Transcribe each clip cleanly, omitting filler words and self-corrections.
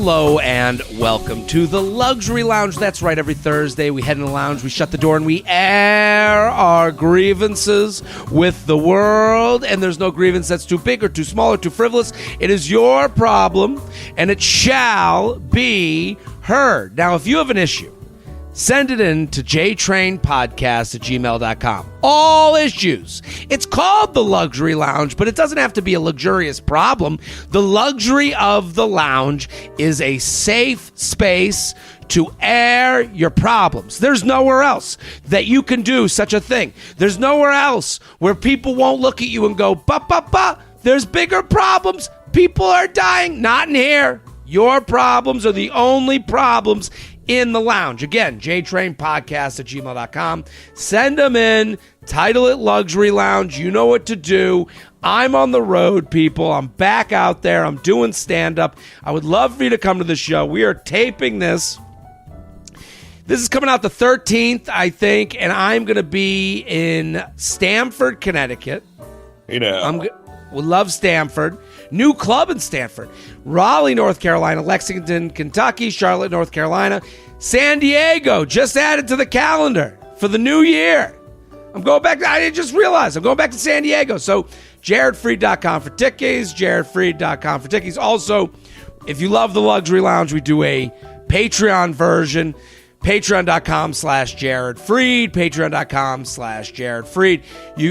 Hello and welcome to the Luxury Lounge. That's right, every Thursday we head in the lounge, we shut the door, and we air our grievances with the world. And there's no grievance that's too big or too small or too frivolous. It is your problem, and it shall be heard. Now, if you have an issue, send it in to JTrainPodcast@gmail.com. All issues. It's called the Luxury Lounge, but it doesn't have to be a luxurious problem. The luxury of the lounge is a safe space to air your problems. There's nowhere else that you can do such a thing. There's nowhere else where people won't look at you and go, there's bigger problems. People are dying. Not in here. Your problems are the only problems in the lounge. Again, JTrainPodcast@gmail.com. Send them in. Title it Luxury Lounge. You know what to do. I'm on the road, people. I'm back out there. I'm doing stand-up. I would love for you to come to the show. We are taping this. This is coming out the 13th, I think, and I'm going to be in Stamford, Connecticut. You know. We love Stamford. New club in Stamford. Raleigh, North Carolina. Lexington, Kentucky. Charlotte, North Carolina. San Diego. Just added to the calendar for the new year. I'm going back. I just realized I'm going back to San Diego. So jaredfreed.com for tickets. jaredfreed.com for tickets. Also, if you love the Luxury Lounge, we do a Patreon version. Patreon.com/JaredFreed, Patreon.com/JaredFreed.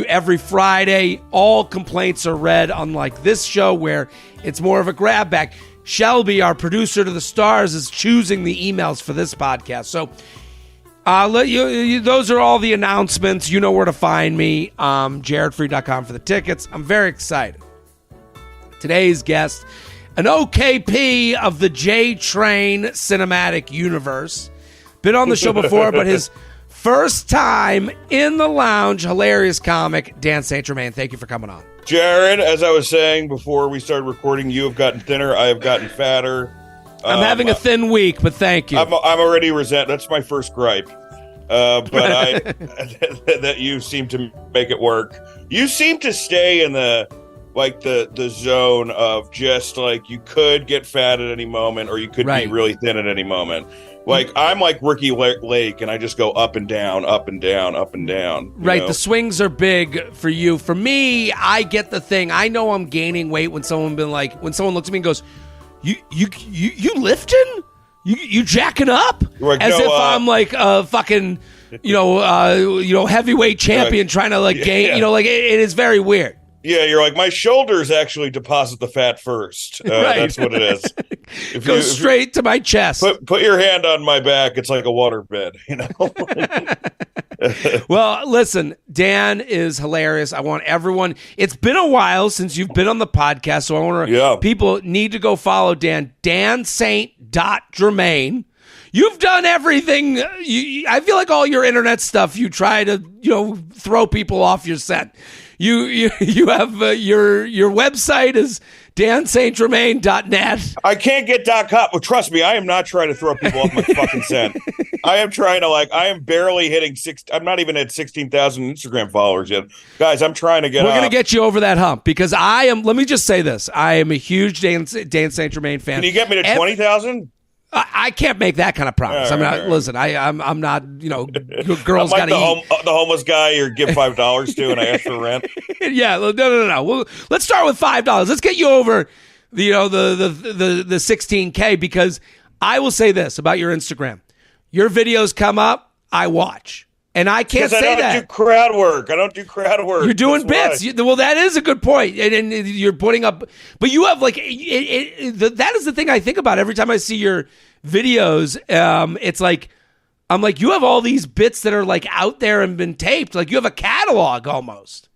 Every Friday, all complaints are read, unlike this show where it's more of a grab bag. Shelby, our producer to the stars, is choosing the emails for this podcast. So those are all the announcements. You know where to find me. JaredFreed.com for the tickets. I'm very excited. Today's guest, an OKP of the JTrain cinematic universe. Been on the show before, but his first time in the lounge, hilarious comic, Dan St Germain. Thank you for coming on. Jared, as I was saying before we started recording, you have gotten thinner. I have gotten fatter. I'm having a thin week, but thank you. I'm already That's my first gripe. But that you seem to make it work. You seem to stay in the zone of just like you could get fat at any moment, or you could be really thin at any moment. Like, I'm like Ricky Lake, and I just go up and down, up and down, up and down. Right, the swings are big for you. For me, I get the thing. I know I'm gaining weight when someone looks at me and goes, "You lifting? You jacking up?" Like, as if I'm like a fucking, heavyweight champion trying to gain. Yeah. It is very weird. Yeah, you're like, my shoulders actually deposit the fat first. That's what it is. Go straight to my chest. Put your hand on my back. It's like a waterbed, Well, listen, Dan is hilarious. I want everyone. It's been a while since you've been on the podcast, so I want people need to go follow Dan. DanSaint.Germain. You've done everything. I feel like all your internet stuff, you try to throw people off your scent. You have your website is danstgermain.net. I can't get .com. Well, trust me, I am not trying to throw people off my fucking scent. I am trying to I am barely hitting I'm not even at 16,000 Instagram followers yet. Guys, I'm trying to get We're going to get you over that hump because let me just say this. I am a huge Dan St Germain fan. Can you get me to 20,000? I can't make that kind of promise. Listen. I'm not. Girls got to eat. The homeless guy you give $5 to, and I ask for rent. Yeah, no. Well, let's start with $5. Let's get you over, the 16K, because I will say this about your Instagram: your videos come up, I watch. And I can't say that. I don't do crowd work. You're doing bits. Well, that is a good point. And you're putting up, but you have that is the thing I think about every time I see your videos. It's like, I'm like, you have all these bits that are out there and been taped. Like you have a catalog almost.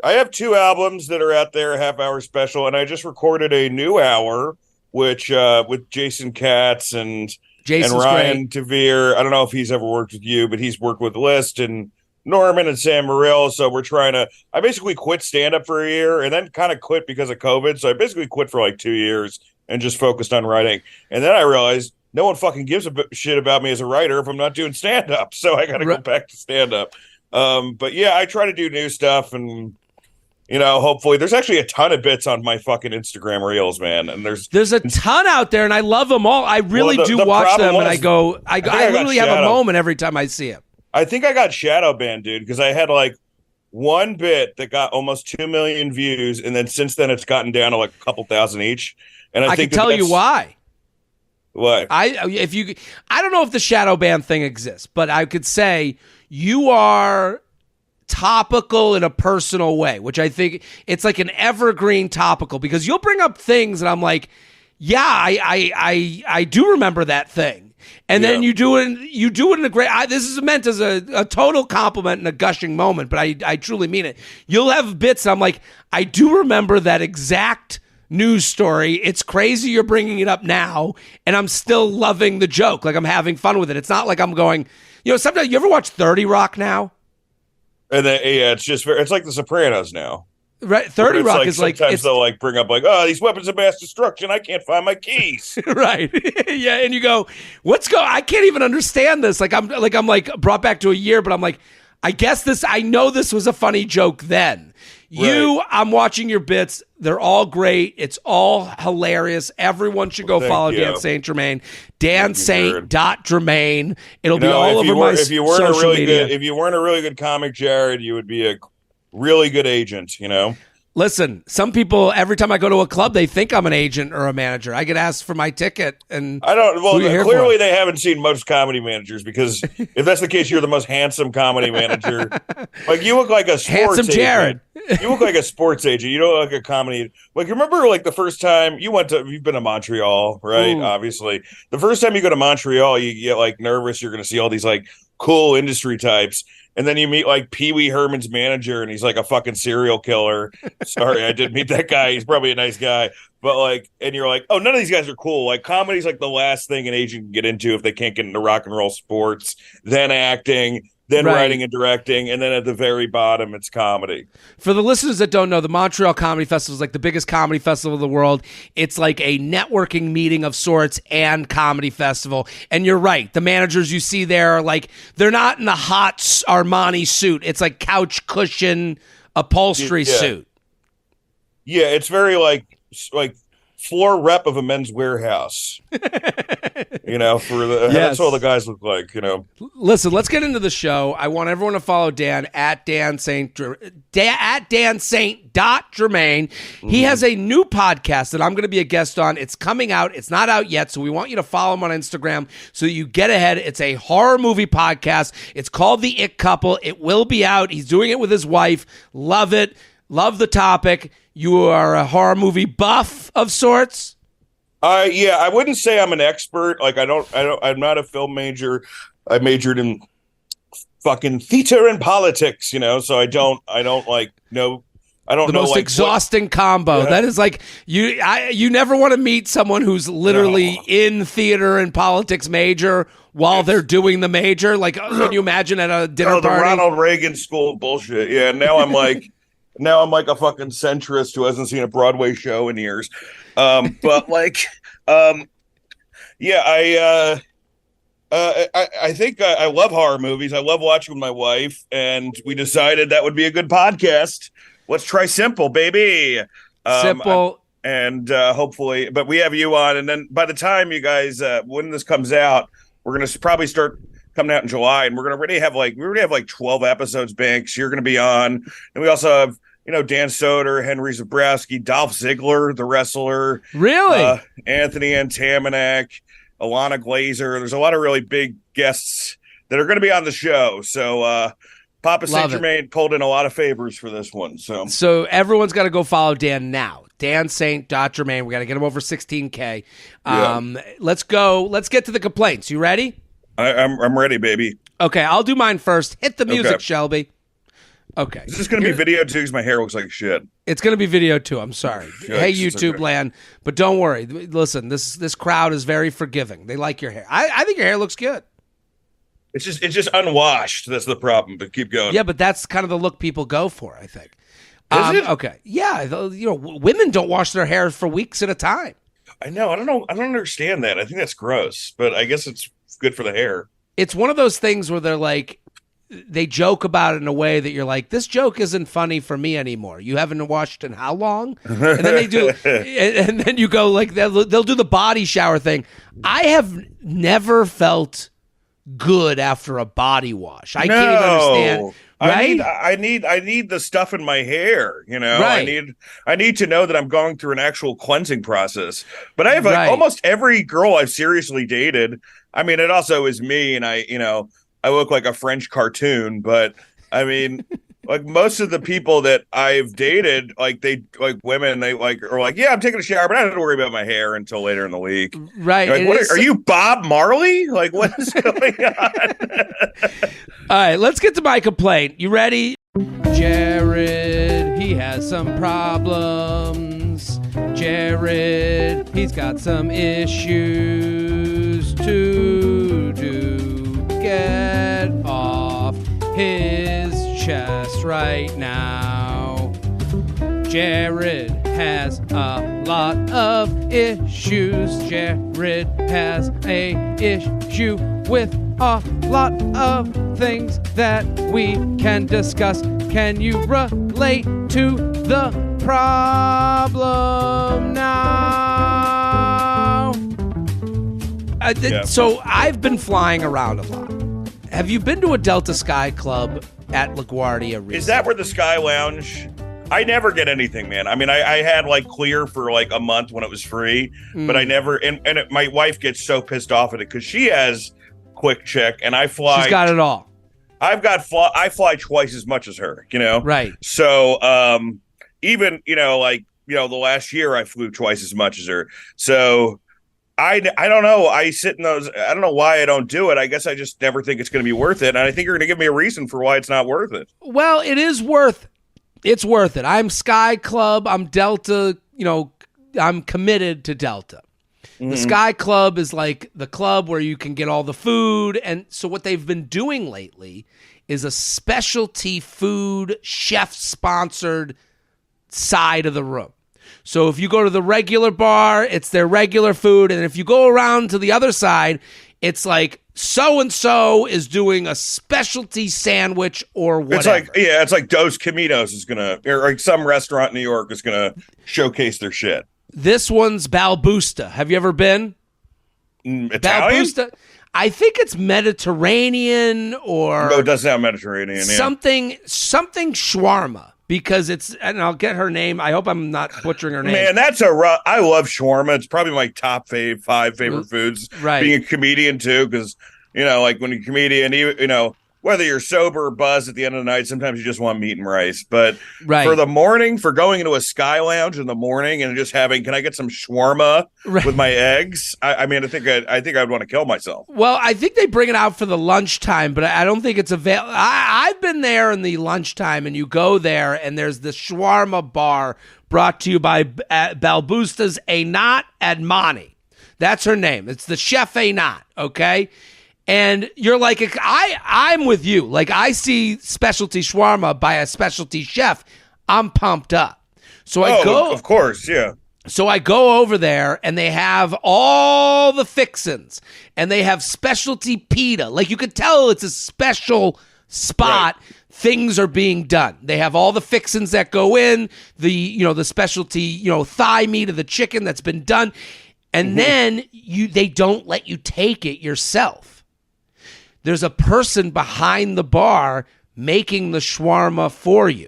I have 2 albums that are out there, a half-hour special, and I just recorded a new hour, which with Jason Katz and Ryan Tavere. I don't know if he's ever worked with you, but he's worked with List and Norman and Sam Morril. So I basically quit stand-up for a year and then kind of quit because of COVID. So I basically quit for 2 years and just focused on writing. And then I realized no one fucking gives a shit about me as a writer if I'm not doing stand-up. So I got to go back to stand-up. But yeah, I try to do new stuff and hopefully there's actually a ton of bits on my fucking Instagram reels, man. And there's a ton out there, and I love them all. I really do watch them, and I literally have a moment every time I see it. I think I got shadow banned, dude, because I had like one bit that got almost 2 million views, and then since then it's gotten down to like a couple thousand each. And I think can tell you why. What? I don't know if the shadow ban thing exists, but I could say you are topical in a personal way, which I think it's like an evergreen topical, because you'll bring up things and I'm like, yeah, I do remember that thing. And then you do it in a great, this is meant as a total compliment and a gushing moment, but I truly mean it. You'll have bits I'm like, I do remember that exact news story. It's crazy you're bringing it up now, and I'm still loving the joke. Like, I'm having fun with it. It's not like I'm going, sometimes you ever watch 30 Rock now? And then, it's like The Sopranos now. Right, 30 Rock is like sometimes they'll like bring up like, oh, these weapons of mass destruction, I can't find my keys. Right. Yeah, and you go, I can't even understand this. I'm brought back to a year, but I'm like, I know this was a funny joke then. Right. I'm watching your bits. They're all great. It's all hilarious. Everyone should go follow Dan St Germain. DanSaint.Germain. It'll be all over my social media. If you weren't a really good comic, Jared, you would be a really good agent, Listen, some people, every time I go to a club, they think I'm an agent or a manager. I get asked for my ticket, and I don't. Well, clearly they haven't seen most comedy managers, because if that's the case, you're the most handsome comedy manager. Like, you look like a sports handsome agent. Jared. You look like a sports agent. You don't look like a comedy. Like, remember, like the first time you've been to Montreal, right? Ooh. Obviously, the first time you go to Montreal, you get like nervous. You're going to see all these like cool industry types. And then you meet like Pee Wee Herman's manager, and he's like a fucking serial killer. Sorry, I did meet that guy. He's probably a nice guy. But like, and you're like, oh, none of these guys are cool. Like, comedy's like the last thing an agent can get into if they can't get into rock and roll sports, then acting, then writing and directing, and then at the very bottom, it's comedy. For the listeners that don't know, the Montreal Comedy Festival is like the biggest comedy festival of the world. It's like a networking meeting of sorts and comedy festival. And you're right. The managers you see there are like, they're not in the hot Armani suit. It's like couch cushion upholstery suit. Yeah, it's very like floor rep of a Men's Warehouse. That's what all the guys look like, Listen, let's get into the show. I want everyone to follow Dan at DanSaint.Germain. He has a new podcast that I'm going to be a guest on. It's coming out. It's not out yet, so we want you to follow him on Instagram so you get ahead. It's a horror movie podcast. It's called The It Couple. It will be out. He's doing it with his wife. Love it. Love the topic. You are a horror movie buff of sorts. I wouldn't say I'm an expert. Like, I'm not a film major. I majored in fucking theater and politics, so I don't like know. I don't the know most exhausting combo. Yeah. That is like you never want to meet someone who's literally in theater and politics major while they're doing the major. Like, can you imagine at a dinner party? The Ronald Reagan school bullshit. Yeah, now I'm like a fucking centrist who hasn't seen a Broadway show in years. But like, I think I love horror movies. I love watching with my wife, and we decided that would be a good podcast. Let's try Simple, baby. Simple. Hopefully, but we have you on, and then by the time you guys, when this comes out, we're going to probably start coming out in July, and we're going to already have like 12 episodes, Banks. You're going to be on, and we also have, Dan Soder, Henry Zabrowski, Dolph Ziggler, the wrestler. Really? Anthony Antamanek, Alana Glazer. There's a lot of really big guests that are going to be on the show. So Papa St. Germain pulled in a lot of favors for this one. So everyone's got to go follow Dan now. DanSaint.Germain. We got to get him over 16K. Let's go. Let's get to the complaints. You ready? I'm ready, baby. Okay, I'll do mine first. Hit the music, Shelby. Okay. Is this going to be video too? Because my hair looks like shit. It's going to be video too. I'm sorry. Hey, YouTube land. But don't worry. Listen, this crowd is very forgiving. They like your hair. I think your hair looks good. It's just unwashed. That's the problem. But keep going. Yeah, but that's kind of the look people go for, I think. Is it? Okay. Yeah. Women don't wash their hair for weeks at a time. I know. I don't know. I don't understand that. I think that's gross. But I guess it's good for the hair. It's one of those things where they're like, they joke about it in a way that you're like, this joke isn't funny for me anymore. You haven't watched in how long? And then they do, and then you go like, they'll do the body shower thing. I have never felt good after a body wash. I can't even understand. Right? I need the stuff in my hair, you know. Right. I need to know that I'm going through an actual cleansing process. But I have like almost every girl I've seriously dated. I mean, it also is me, and I look like a French cartoon, but I mean, like most of the people that I've dated, like women, they are like, yeah, I'm taking a shower, but I don't have to worry about my hair until later in the week. Right. Like, are you Bob Marley? Like, what is going on? All right, let's get to my complaint. You ready? Jared, he has some problems. Jared, he's got some issues to do. Get off his chest right now. Jared has a lot of issues. Jared has a issue with a lot of things that we can discuss. Can you relate to the problem now? So I've been flying around a lot. Have you been to a Delta Sky Club at LaGuardia recently? Is that where the Sky Lounge? I never get anything, man. I mean, I had like Clear for like a month when it was free, but I never. And my wife gets so pissed off at it because she has Quick Check, and I fly. She's got it all. I fly twice as much as her, you know. Right. So even the last year I flew twice as much as her. So I don't know. I sit in those. I don't know why I don't do it. I guess I just never think it's going to be worth it. And I think you're going to give me a reason for why it's not worth it. Well, it is worth. It's worth it. I'm Sky Club. I'm Delta. I'm committed to Delta. The Sky Club is like the club where you can get all the food. And so what they've been doing lately is a specialty food chef-sponsored side of the room. So if you go to the regular bar, it's their regular food. And if you go around to the other side, it's like so-and-so is doing a specialty sandwich or whatever. It's like Dos Caminos is going to, or like some restaurant in New York is going to showcase their shit. This one's Balbusta. Have you ever been? Italian? Balbusta? I think it's Mediterranean or... No, it does sound Mediterranean, something shawarma. Because and I'll get her name. I hope I'm not butchering her name. Man, I love shawarma. It's probably my top 5 favorite foods. Right. Being a comedian too, because, like when you're a comedian, whether you're sober or buzzed at the end of the night, sometimes you just want meat and rice. But for the morning, for going into a Sky Lounge in the morning and just having, can I get some shawarma with my eggs? I think I'd want to kill myself. Well, I think they bring it out for the lunchtime, but I don't think it's available. I've been there in the lunchtime, and you go there, and there's the shawarma bar brought to you by Balbusta's Einat Admani. That's her name. It's the Chef Einat, okay? And you're like, I'm with you. Like, I see specialty shawarma by a specialty chef, I'm pumped up. So I go, of course, yeah. So I go over there, and they have all the fixins, and they have specialty pita. Like, you could tell it's a special spot. Right. Things are being done. They have all the fixins that go in, the specialty, thigh meat of the chicken that's been done, and then they don't let you take it yourself. There's a person behind the bar making the shawarma for you.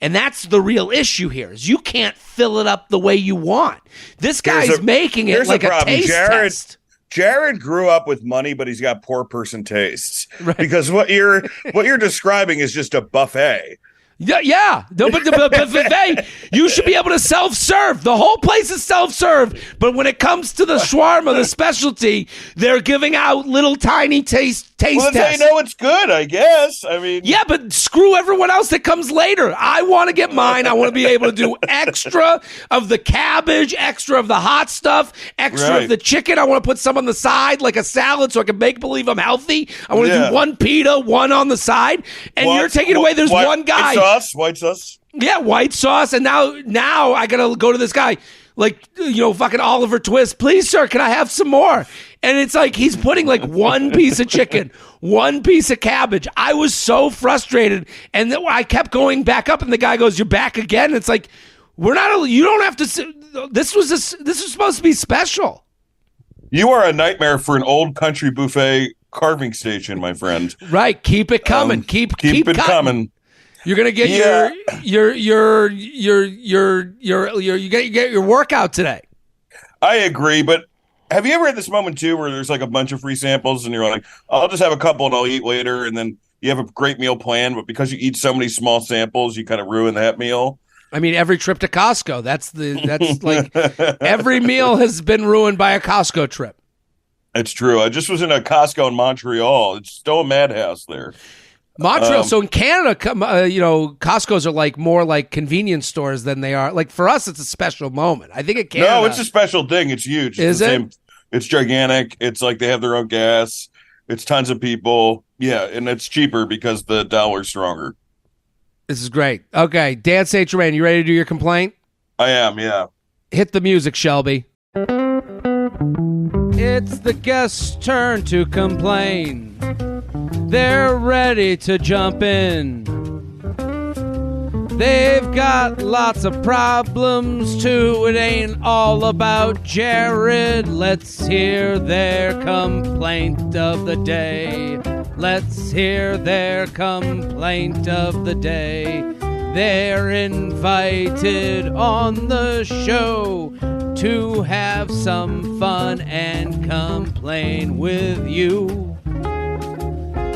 And that's the real issue here, is you can't fill it up the way you want. This guy's making it like a taste test. Jared grew up with money, but he's got poor person tastes. Right. Because what you're describing is just a buffet. Yeah. No, but the buffet, you should be able to self-serve. The whole place is self-serve. But when it comes to the shawarma, the specialty, they're giving out little tiny taste tests. They know it's good, I guess. I mean, yeah, but screw everyone else that comes later. I want to get mine. I want to be able to do extra of the cabbage, extra of the hot stuff, extra of the chicken. I want to put some on the side like a salad so I can make believe I'm healthy. I want to do one pita, one on the side. And you're taking away, there's one guy. White sauce. Yeah, white sauce. And now I got to go to this guy like, fucking Oliver Twist. Please, sir, can I have some more? And it's like he's putting like one piece of chicken, one piece of cabbage. I was so frustrated. And then I kept going back up, and the guy goes, "You're back again?" It's like, you don't have to. This was supposed to be special. You are a nightmare for an old country buffet carving station, my friend. Right. Keep it coming. Keep it coming. You're gonna get you get your workout today. I agree, but have you ever had this moment too where there's like a bunch of free samples and you're like, I'll just have a couple and I'll eat later, and then you have a great meal planned, but because you eat so many small samples, you kind of ruin that meal? I mean, every trip to Costco, that's like every meal has been ruined by a Costco trip. It's true. I just was in a Costco in Montreal. It's still a madhouse there. Montreal. So in Canada, Costco's are like more like convenience stores than they are. Like for us, it's a special moment. I think in Canada. No, it's a special thing. It's huge. Is it? It's gigantic. It's like they have their own gas. It's tons of people. Yeah, and it's cheaper because the dollar's stronger. This is great. Okay, Dan St. Germain, you ready to do your complaint? I am, yeah. Hit the music, Shelby. It's the guest's turn to complain. They're ready to jump in. They've got lots of problems too. It ain't all about Jared. Let's hear their complaint of the day. Let's hear their complaint of the day. They're invited on the show to have some fun and complain with you.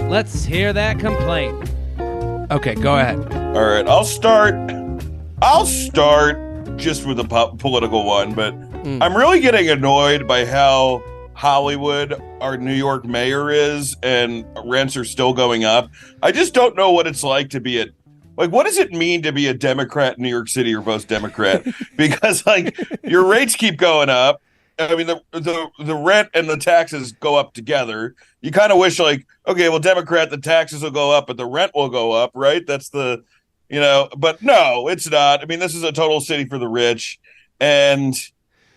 Let's hear that complaint. Okay, go ahead. All right, I'll start just with a political one, but I'm really getting annoyed by how Hollywood our New York mayor is, and rents are still going up. I just don't know what it's like to be what does it mean to be a Democrat in New York City or both Democrat? Because like your rates keep going up. I mean, the rent and the taxes go up together. You kind of wish like, okay, well, Democrat, the taxes will go up, but the rent will go up, right? That's but no, it's not. I mean, this is a total city for the rich. And,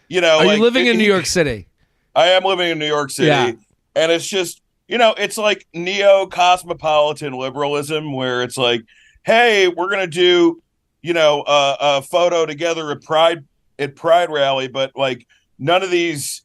Are you living in New York City? I am living in New York City. Yeah. And it's just, it's like neo-cosmopolitan liberalism where it's like, hey, we're going to do, a photo together at Pride rally, but like none of these,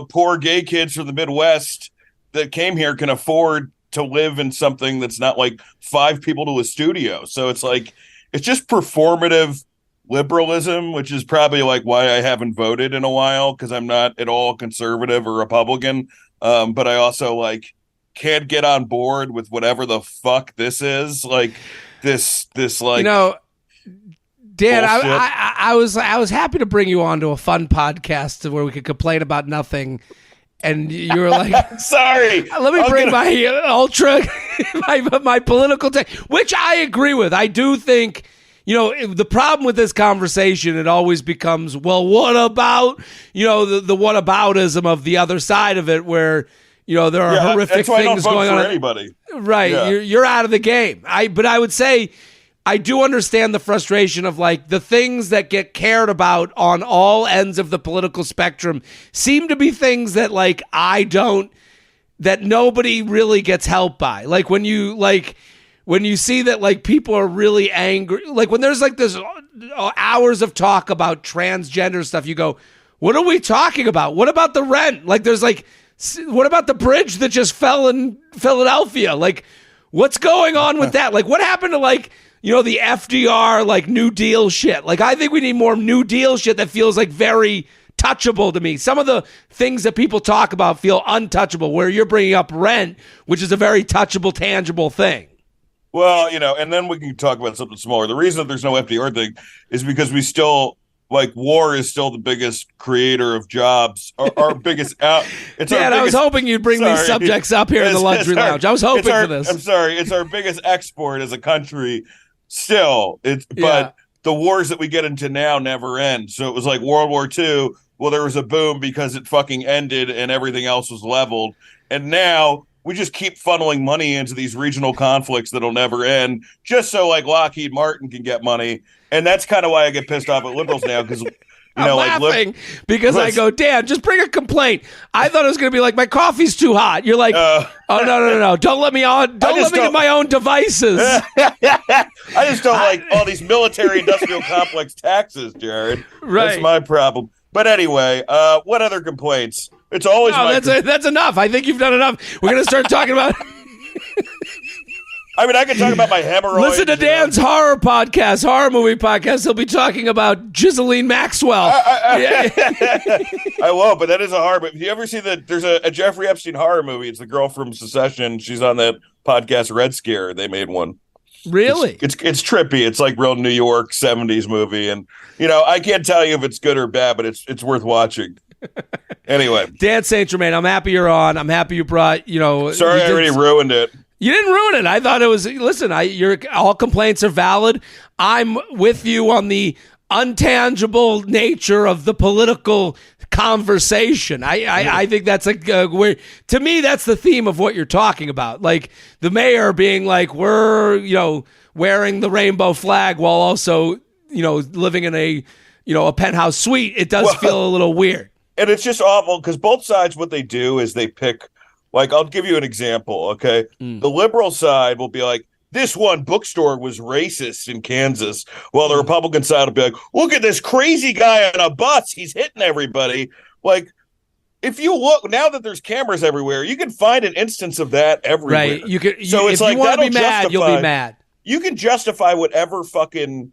poor gay kids from the Midwest that came here can afford to live in something that's not like 5 people to a studio. So it's like, it's just performative liberalism, which is probably like why I haven't voted in a while, because I'm not at all conservative or Republican. But I also like can't get on board with whatever the fuck this is. Like this like Dan, I was happy to bring you on to a fun podcast where we could complain about nothing, and you were like, "Sorry, let me bring my ultra, my political take," which I agree with. I do think, the problem with this conversation, it always becomes, well, what about, the whataboutism of the other side of it, where there are horrific things going on. Anybody, right? Yeah. You're out of the game. But I would say, I do understand the frustration of like the things that get cared about on all ends of the political spectrum seem to be things that like that nobody really gets helped by. Like when you see that like people are really angry, like when there's like this hours of talk about transgender stuff, you go, what are we talking about? What about the rent? Like there's like, what about the bridge that just fell in Philadelphia? Like what's going on with that? Like what happened to like, the FDR, like New Deal shit. Like, I think we need more New Deal shit that feels like very touchable to me. Some of the things that people talk about feel untouchable, where you're bringing up rent, which is a very touchable, tangible thing. Well, and then we can talk about something smaller. The reason that there's no FDR thing is because we still, like, war is still the biggest creator of jobs, our biggest out. I was hoping you'd bring these subjects up here in the luxury lounge. I was hoping for this. I'm sorry. It's our biggest export as a country. Still, but the wars that we get into now never end. So it was like World War II. Well, there was a boom because it fucking ended and everything else was leveled. And now we just keep funneling money into these regional conflicts that'll never end, just so like Lockheed Martin can get money. And that's kind of why I get pissed off at liberals now, because I'm laughing because I go, Dan, just bring a complaint. I thought it was going to be like, my coffee's too hot. You're like, oh, no. Don't let me on. Don't let me to my own devices. I just don't like all these military-industrial complex taxes, Jared. Right. That's my problem. But anyway, what other complaints? It's always that's enough. I think you've done enough. We're going to start talking about... I mean, I can talk about my hemorrhoids. Listen to Dan's horror movie podcast. He'll be talking about Ghislaine Maxwell. I won't, but that is a horror movie. Have you ever seen there's a Jeffrey Epstein horror movie? It's the girl from Secession. She's on that podcast Red Scare. They made one. Really? It's trippy. It's like real New York 70s movie. And, I can't tell you if it's good or bad, but it's worth watching. Anyway. Dan St. Germain, I'm happy you're on. I'm happy you brought, Sorry, I already ruined it. You didn't ruin it. I thought it was, listen, all complaints are valid. I'm with you on the untangible nature of the political conversation. I think that's to me, that's the theme of what you're talking about. Like the mayor being like, we're, wearing the rainbow flag while also, living in a penthouse suite. It does feel a little weird. And it's just awful because both sides, what they do is they pick. Like, I'll give you an example, okay? The liberal side will be like, this one bookstore was racist in Kansas, while the Republican side will be like, look at this crazy guy on a bus. He's hitting everybody. Like, if you look, now that there's cameras everywhere, you can find an instance of that everywhere. Right. So it's like, you want to be mad, you'll be mad. You can justify whatever fucking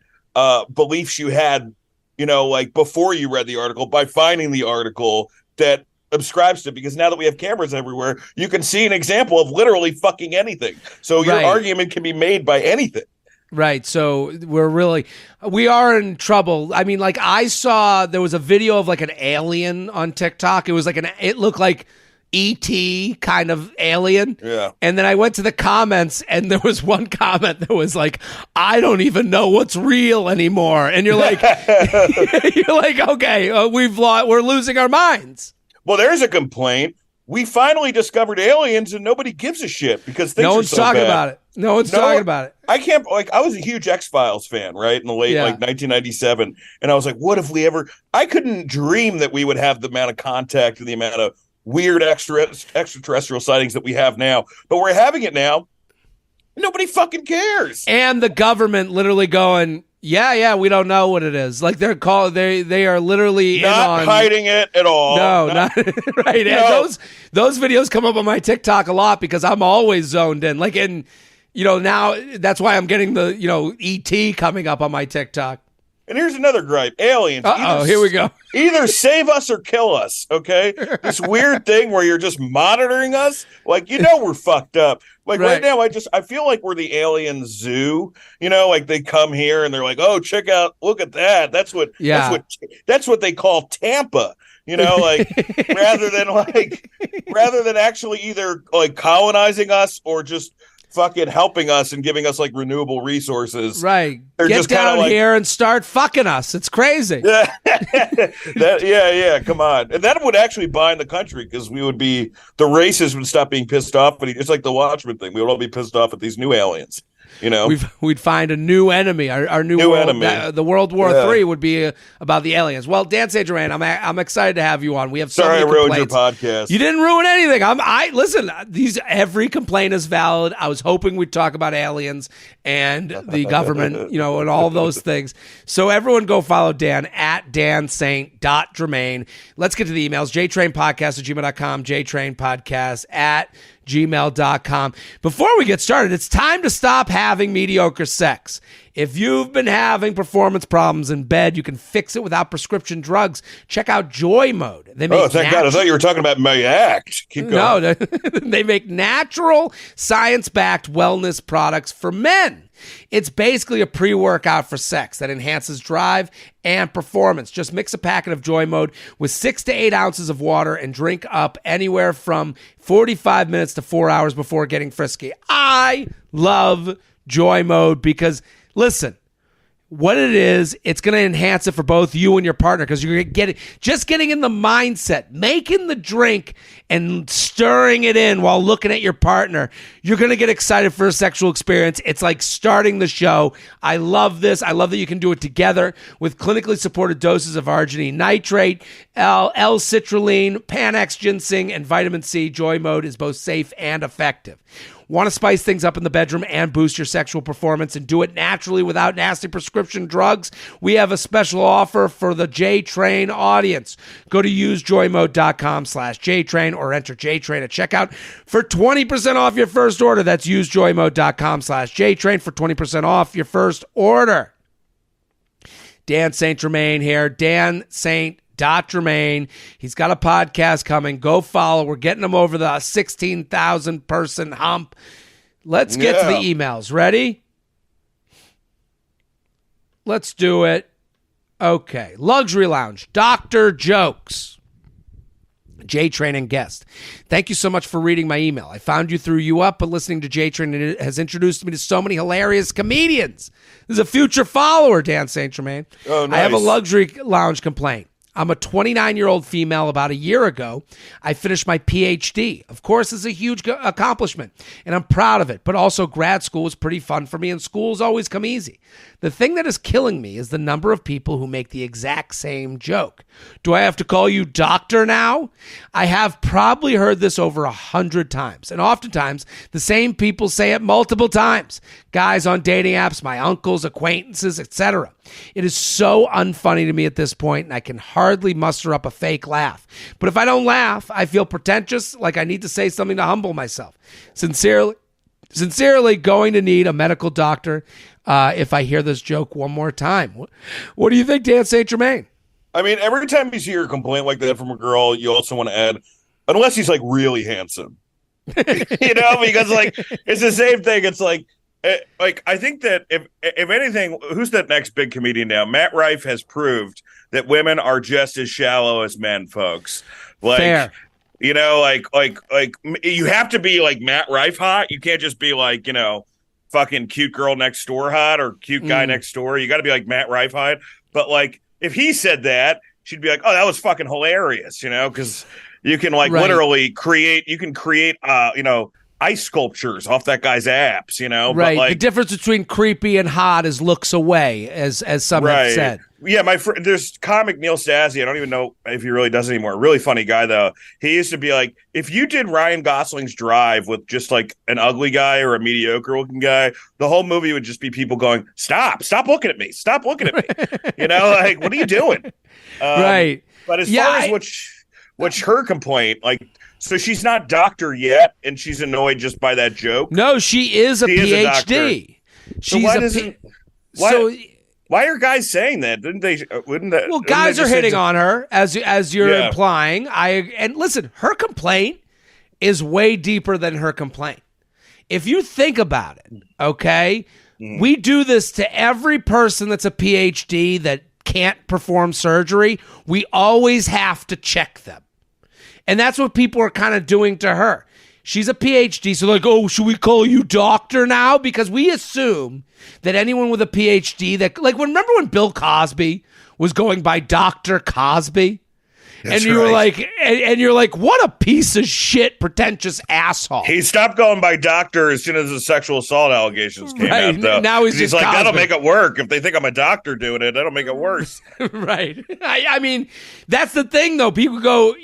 beliefs you had, like before you read the article by finding the article that subscribes to, because now that we have cameras everywhere, you can see an example of literally fucking anything. So your argument can be made by anything. Right. So we are in trouble. I mean, like I saw there was a video of like an alien on TikTok. It was like it looked like E.T. kind of alien. Yeah. And then I went to the comments and there was one comment that was like, I don't even know what's real anymore. And you're like, okay, we're losing our minds. Well, there's a complaint. We finally discovered aliens and nobody gives a shit because things no one's are so talking bad. about it. No one's talking about it. I can't, I was a huge X-Files fan, right? In the late, 1997. And I was like, what if I couldn't dream that we would have the amount of contact and the amount of weird extraterrestrial sightings that we have now. But we're having it now. Nobody fucking cares. And the government literally going, yeah, we don't know what it is. Like they are literally not hiding it at all. No, not right. And those videos come up on my TikTok a lot because I'm always zoned in. Like, and now that's why I'm getting the ET coming up on my TikTok. And here's another gripe: aliens. Here we go. Either save us or kill us. Okay, this weird thing where you're just monitoring us, like we're fucked up. Like right now, I feel like we're the alien zoo. Like they come here and they're like, oh, check out, look at that. That's what they call Tampa. Like rather than actually either like colonizing us or just fucking helping us and giving us like renewable resources. Right. They're Get just down here and start fucking us. It's crazy. Yeah. Come on. And that would actually bind the country because the races would stop being pissed off. But it's like the Watchmen thing. We would all be pissed off at these new aliens. We'd find a new enemy. Our new world, enemy. The World War III would be about the aliens. Well, Dan St. Germain, I'm excited to have you on. We have so many complaints. Sorry, I ruined your podcast. You didn't ruin anything. Listen. Every complaint is valid. I was hoping we'd talk about aliens and the government, and all those things. So everyone, go follow Dan at dansaint.germain. Let's get to the emails. JTrainPodcast@gmail.com. JTrainPodcast@gmail.com. Before we get started, it's time to stop having mediocre sex. If you've been having performance problems in bed, you can fix it without prescription drugs. Check out Joy Mode. Thank God. I thought you were talking about my act. Keep going. No, they make natural, science-backed wellness products for men. It's basically a pre-workout for sex that enhances drive and performance. Just mix a packet of Joy Mode with 6 to 8 ounces of water and drink up anywhere from 45 minutes to 4 hours before getting frisky. I love Joy Mode because, listen, what it is, it's going to enhance it for both you and your partner because you're getting in the mindset, making the drink and stirring it in while looking at your partner. You're going to get excited for a sexual experience. It's like starting the show. I love this. I love that you can do it together with clinically supported doses of arginine nitrate, L-citrulline, Panax ginseng, and vitamin C. Joy Mode is both safe and effective. Want to spice things up in the bedroom and boost your sexual performance and do it naturally without nasty prescription drugs? We have a special offer for the JTrain audience. Go to usejoymode.com/JTrain or enter JTrain at checkout for 20% off your first order. That's usejoymode.com/JTrain for 20% off your first order. Dan St Germain here. Dan St. Germain. He's got a podcast coming. Go follow. We're getting him over the 16,000 person hump. Let's get to the emails. Ready? Let's do it. Okay. Luxury Lounge. Dr. Jokes. JTrain and guest. Thank you so much for reading my email. I found you through You Up, but listening to JTrain has introduced me to so many hilarious comedians. This is a future follower, Dan St. Germain. Oh, nice. I have a Luxury Lounge complaint. I'm a 29-year-old female. About a year ago, I finished my PhD. Of course, it's a huge accomplishment, and I'm proud of it. But also, grad school was pretty fun for me, and schools always come easy. The thing that is killing me is the number of people who make the exact same joke. Do I have to call you doctor now? I have probably heard this over 100 times, and oftentimes, the same people say it multiple times. Guys on dating apps, my uncles, acquaintances, etc. It is so unfunny to me at this point, and I can hardly muster up a fake laugh. But if I don't laugh, I feel pretentious, like I need to say something to humble myself. Sincerely going to need a medical doctor if I hear this joke one more time. What do you think, Dan St. Germain? I mean, every time you hear a complaint like that from a girl, you also want to add, unless he's like really handsome. Because like it's the same thing. It's like I think that if anything, who's that next big comedian now? Matt Rife has proved that women are just as shallow as men, folks. Like, fair. Like you have to be like Matt Rife hot. You can't just be like, fucking cute girl next door hot or cute guy next door. You got to be like Matt Rife hot. But like, if he said that, she'd be like, oh, that was fucking hilarious, because you can literally create, ice sculptures off that guy's abs, Right. But like, the difference between creepy and hot is looks away, as some have said. Yeah, my friend, there's comic Neil Stasi. I don't even know if he really does anymore. Really funny guy, though. He used to be like, if you did Ryan Gosling's Drive with just like an ugly guy or a mediocre looking guy, the whole movie would just be people going, stop looking at me. Stop looking at me. Like, what are you doing? Right. But as far as what's her complaint, like, so she's not doctor yet, and she's annoyed just by that joke. No, she is a PhD. Why are guys saying that? Well, guys are hitting on her, as you're implying. And listen, her complaint is way deeper than her complaint. If you think about it, okay, we do this to every person that's a PhD that can't perform surgery. We always have to check them. And that's what people are kind of doing to her. She's a PhD, so like, oh, should we call you doctor now? Because we assume that anyone with a PhD remember when Bill Cosby was going by Dr. Cosby? That's and you were right. like, and you're like, what a piece of shit, pretentious asshole. He stopped going by doctor as soon as the sexual assault allegations came out, though. Now he's just like, Cosby. That'll make it work. If they think I'm a doctor doing it, that'll make it worse. Right. I mean, that's the thing, though. People go,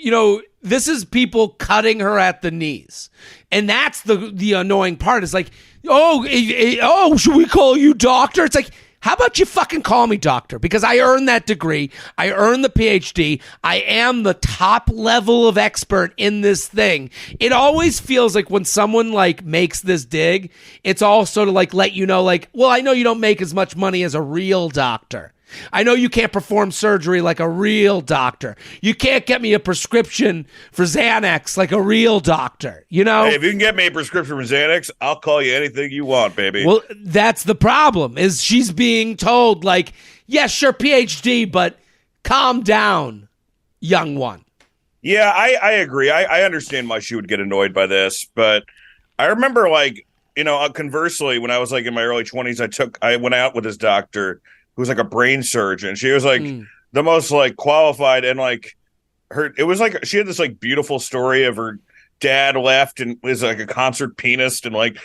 this is people cutting her at the knees. And that's the annoying part. Is like, oh, should we call you doctor? It's like, how about you fucking call me doctor? Because I earned that degree. I earned the PhD. I am the top level of expert in this thing. It always feels like when someone like makes this dig, it's also to like let you know, like, well, I know you don't make as much money as a real doctor. I know you can't perform surgery like a real doctor. You can't get me a prescription for Xanax like a real doctor, Hey, if you can get me a prescription for Xanax, I'll call you anything you want, baby. Well, that's the problem, is she's being told, like, yeah, sure, PhD, but calm down, young one. Yeah, I agree. I understand why she would get annoyed by this, but I remember, like, conversely, when I was like in my early 20s, I went out with this doctor. who was like a brain surgeon. She was like the most like qualified, and like it was like she had this like beautiful story of her dad left and was like a concert pianist, and like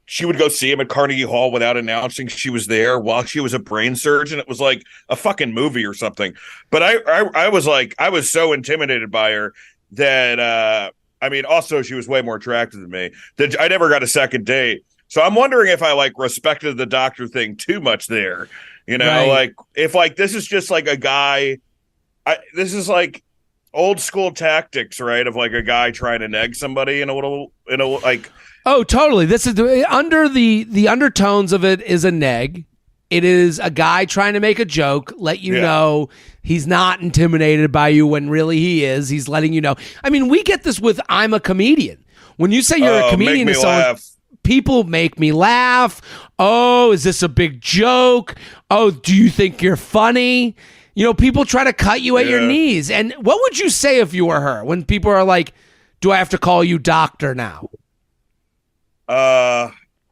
she would go see him at Carnegie Hall without announcing she was there while she was a brain surgeon. It was like a fucking movie or something. But I was like, I was so intimidated by her that, I mean, also she was way more attractive than me, that I never got a second date. So I'm wondering if I like respected the doctor thing too much there, you know, right. Like if like, this is just like a guy, this is like old school tactics, right? Of like a guy trying to neg somebody in a like, oh, totally. This is under the undertones of it is a neg. It is a guy trying to make a joke, let you know he's not intimidated by you when really he is. He's letting you know. I mean, we get this with I'm a comedian. When you say you're a comedian to someone, people make me laugh. Oh, is this a big joke? Oh, do you think you're funny? You know, people try to cut you at your knees. And what would you say if you were her when people are like, do I have to call you doctor now?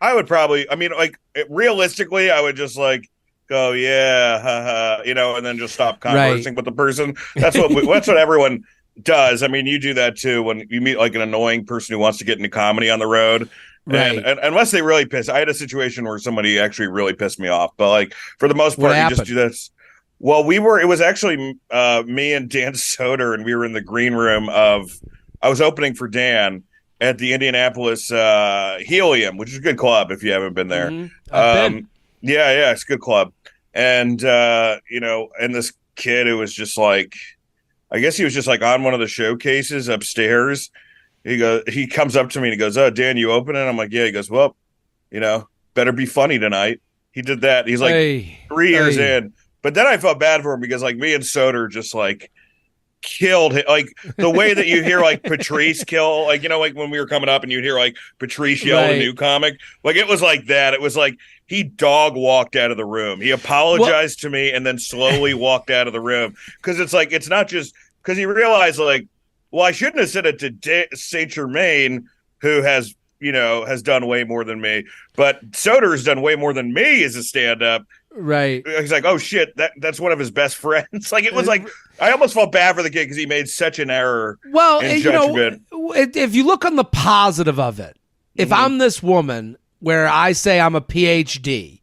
I would probably, I mean, like realistically, I would just like go, yeah, you know, and then just stop conversing with the person. That's what everyone does. I mean, you do that too when you meet like an annoying person who wants to get into comedy on the road. Right. And unless they really piss, I had a situation where somebody actually really pissed me off, but like for the most part, you just do this. Well, it was actually me and Dan Soder, and we were in the green room I was opening for Dan at the Indianapolis Helium, which is a good club if you haven't been there. Been. Yeah, it's a good club. And, you know, and this kid who was just like, I guess he was just like on one of the showcases upstairs. He comes up to me and he goes, "Oh, Dan, you opening?" I'm like, "Yeah." He goes, "Well, you know, better be funny tonight." He did that. He's like 3 years in. But then I felt bad for him because like me and Soder just like killed him. Like the way that you hear like Patrice kill, like, you know, like when we were coming up and you'd hear like Patrice yell at a new comic, like it was like that. It was like he dog walked out of the room. He apologized to me and then slowly walked out of the room. Cause it's like, it's not just because he realized like, well, I shouldn't have said it to St Germain, who has, you know, has done way more than me, but Soder has done way more than me as a stand-up. Right. He's like, oh shit, that's one of his best friends. Like it was like I almost felt bad for the kid because he made such an error. Well, in judgment. Know, if you look on the positive of it, if I'm this woman where I say I'm a PhD,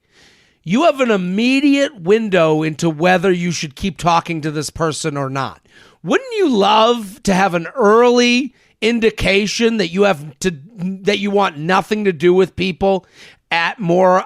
you have an immediate window into whether you should keep talking to this person or not. Wouldn't you love to have an early indication that you want nothing to do with people at more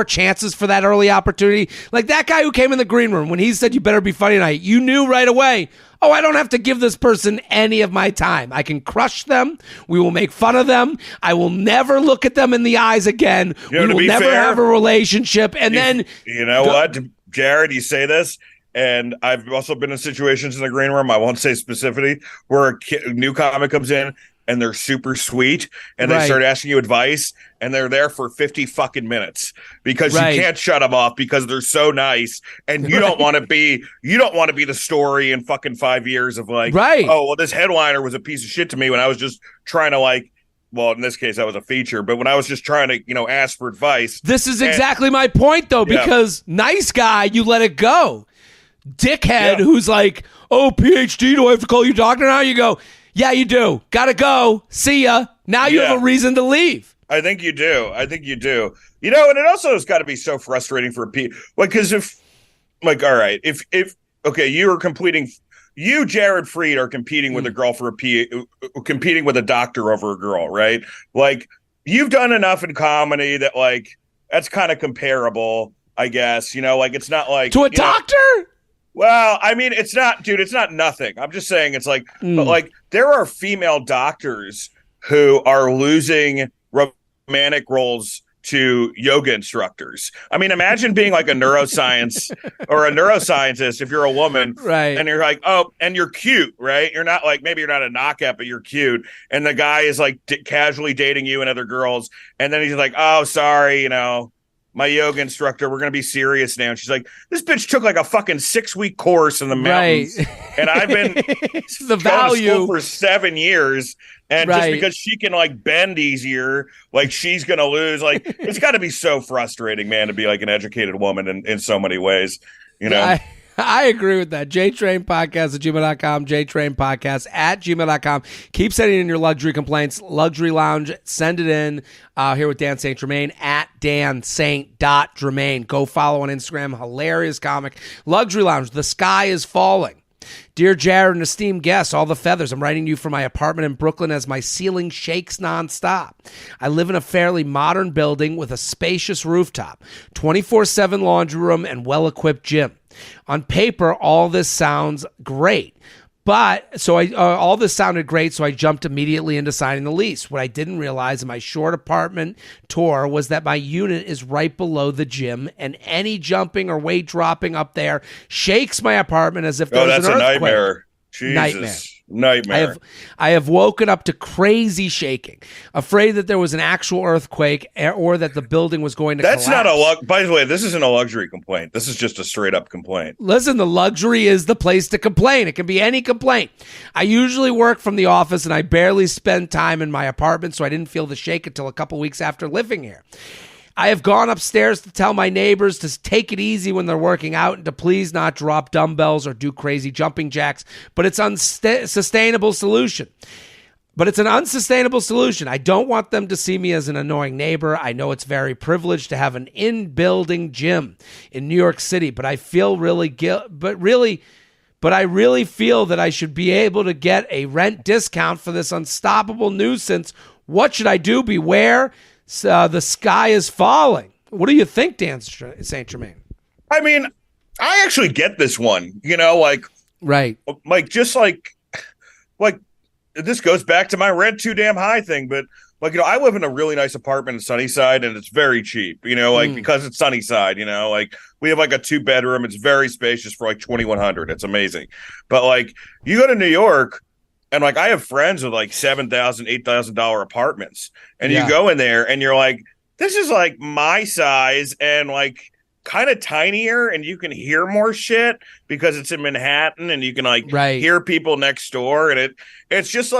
chances for that early opportunity? Like that guy who came in the green room when he said you better be funny tonight, you knew right away, oh, I don't have to give this person any of my time. I can crush them. We will make fun of them. I will never look at them in the eyes again. We will never have a relationship. And then you know what, Jared, you say this, and I've also been in situations in the green room, I won't say specifically, where a new comic comes in and they're super sweet and they start asking you advice and they're there for 50 fucking minutes because you can't shut them off because they're so nice, and you don't want to be the story in fucking 5 years of like, oh, well, this headliner was a piece of shit to me when I was just trying to like, well, in this case, I was a feature, but when I was just trying to, you know, ask for advice. This is exactly my point, though, because nice guy, you let it go. Dickhead who's like, oh, PhD, do I have to call you doctor now? You go, yeah, you do. Gotta go. See ya. Now you have a reason to leave. I think you do. You know, and it also has got to be so frustrating for people. Like, because if, like, all right, if okay, you, Jared Freed, are competing with a girl for competing with a doctor over a girl, right? Like, you've done enough in comedy that, like, that's kind of comparable, I guess. You know, like, it's not like to a doctor. Well, I mean, it's not, dude, it's not nothing. I'm just saying it's like, but like there are female doctors who are losing romantic roles to yoga instructors. I mean, imagine being like a neuroscience or a neuroscientist if you're a woman, right? And you're like, oh, and you're cute, right? You're not like, maybe you're not a knockout, but you're cute. And the guy is like casually dating you and other girls. And then he's like, oh, sorry, you know, my yoga instructor, we're going to be serious now. And she's like, this bitch took like a fucking 6-week course in the mountains. Right. And I've been the value to school for 7 years. And just because she can like bend easier, like she's going to lose. Like, it's got to be so frustrating, man, to be like an educated woman in so many ways, you know? I agree with that. JTrain podcast at gmail.com, JTrain podcast at gmail.com. Keep sending in your luxury complaints. Luxury Lounge, send it in here with Dan St. Germain at dansaint.germain. Go follow on Instagram. Hilarious comic. Luxury Lounge, the sky is falling. Dear Jared and esteemed guests, all the feathers, I'm writing you from my apartment in Brooklyn as my ceiling shakes nonstop. I live in a fairly modern building with a spacious rooftop, 24/7 laundry room, and well-equipped gym. On paper, all this sounds great. All this sounded great, so I jumped immediately into signing the lease. What I didn't realize in my short apartment tour was that my unit is right below the gym, and any jumping or weight dropping up there shakes my apartment as if there was an earthquake. That's a nightmare. Jesus. Nightmare. I have woken up to crazy shaking, afraid that there was an actual earthquake or that the building was going to collapse. By the way, this isn't a luxury complaint. This is just a straight up complaint. Listen, the luxury is the place to complain. It can be any complaint. I usually work from the office and I barely spend time in my apartment, so I didn't feel the shake until a couple weeks after living here. I have gone upstairs to tell my neighbors to take it easy when they're working out and to please not drop dumbbells or do crazy jumping jacks, but it's an unsustainable solution. I don't want them to see me as an annoying neighbor. I know it's very privileged to have an in-building gym in New York City, but I feel but I really feel that I should be able to get a rent discount for this unstoppable nuisance. What should I do? Beware. The sky is falling. What do you think, Dan St. Germain? I mean, I actually get this one, right. This goes back to my rent too damn high thing. But I live in a really nice apartment in Sunnyside and it's very cheap, because it's Sunnyside, we have like a 2-bedroom. It's very spacious for like $2,100. It's amazing. But you go to New York, and I have friends with $7,000, $8,000 apartments, and you go in there and you're like, this is my size and kind of tinier, and you can hear more shit because it's in Manhattan, and you can hear people next door, and it's just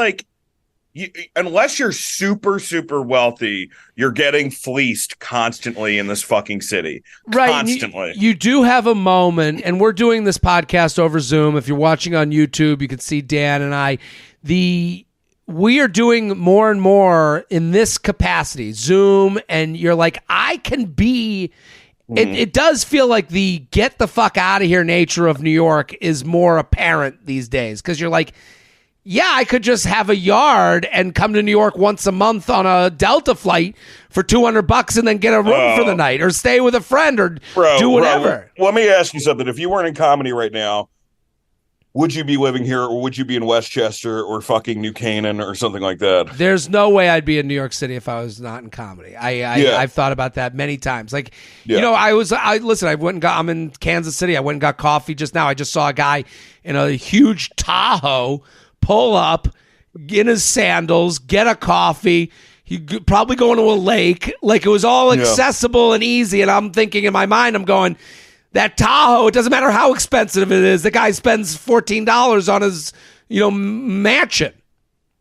unless you're super, super wealthy, you're getting fleeced constantly in this fucking city. Right. Constantly. You do have a moment, and we're doing this podcast over Zoom. If you're watching on YouTube, you can see Dan and I. We are doing more and more in this capacity, Zoom, and you're I can be... It does feel like the get the fuck out of here nature of New York is more apparent these days, because you're yeah, I could just have a yard and come to New York once a month on a Delta flight for $200 and then get a room for the night, or stay with a friend, or do whatever. Let me ask you something. If you weren't in comedy right now, would you be living here, or would you be in Westchester or fucking New Canaan or something like that? There's no way I'd be in New York City if I was not in comedy. I've thought about that many times. I'm in Kansas City. I went and got coffee just now. I just saw a guy in a huge Tahoe pull up in his sandals, get a coffee. He probably going to a lake. It was all accessible and easy. And I'm thinking in my mind, I'm going, that Tahoe, it doesn't matter how expensive it is. The guy spends $14 on his, mansion.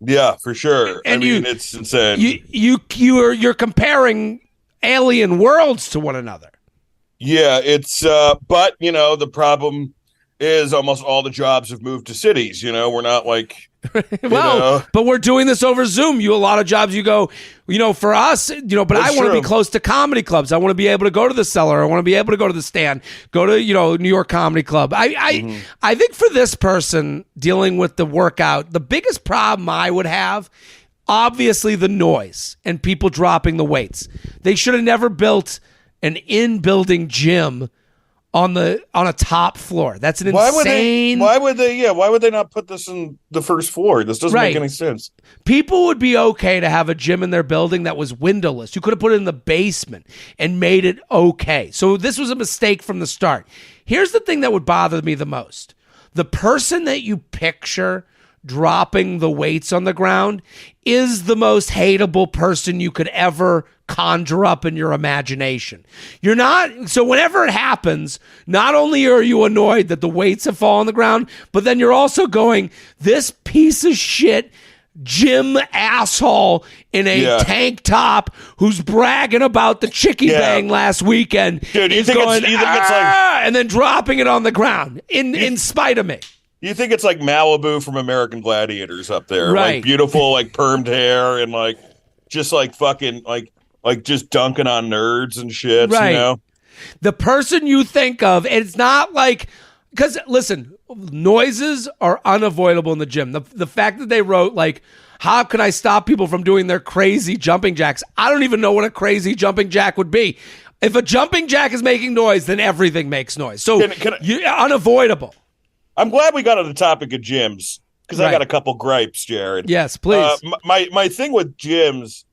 Yeah, for sure. And it's insane. You're comparing alien worlds to one another. Yeah, it's but the problem is almost all the jobs have moved to cities. We're not but we're doing this over Zoom. A lot of jobs you go, for us, but I want to be close to comedy clubs. I want to be able to go to the Cellar. I want to be able to go to the Stand, go to, New York Comedy Club. I think for this person dealing with the workout, the biggest problem I would have, obviously the noise and people dropping the weights. They should have never built an in-building gym on a top floor. That's an insane... Why would they not put this in the first floor? This doesn't make any sense. People would be okay to have a gym in their building that was windowless. You could have put it in the basement and made it okay. So this was a mistake from the start. Here's the thing that would bother me the most. The person that you picture dropping the weights on the ground is the most hateable person you could ever conjure up in your imagination. So whenever it happens, not only are you annoyed that the weights have fallen on the ground, but then you're also going, this piece of shit gym asshole in a tank top who's bragging about the chickie bang last weekend. Dude, you think it's like, and then dropping it on the ground in spite of me. You think it's like Malibu from American Gladiators up there, right? Like beautiful, like permed hair and like just like fucking like just dunking on nerds and shit, right? You know, the person you think of, it's not like, because listen, noises are unavoidable in the gym. The fact that they wrote like, how can I stop people from doing their crazy jumping jacks? I don't even know what a crazy jumping jack would be. If a jumping jack is making noise, then everything makes noise. So unavoidable. I'm glad we got on the topic of gyms because I got a couple gripes, Jared. Yes, please. My thing with gyms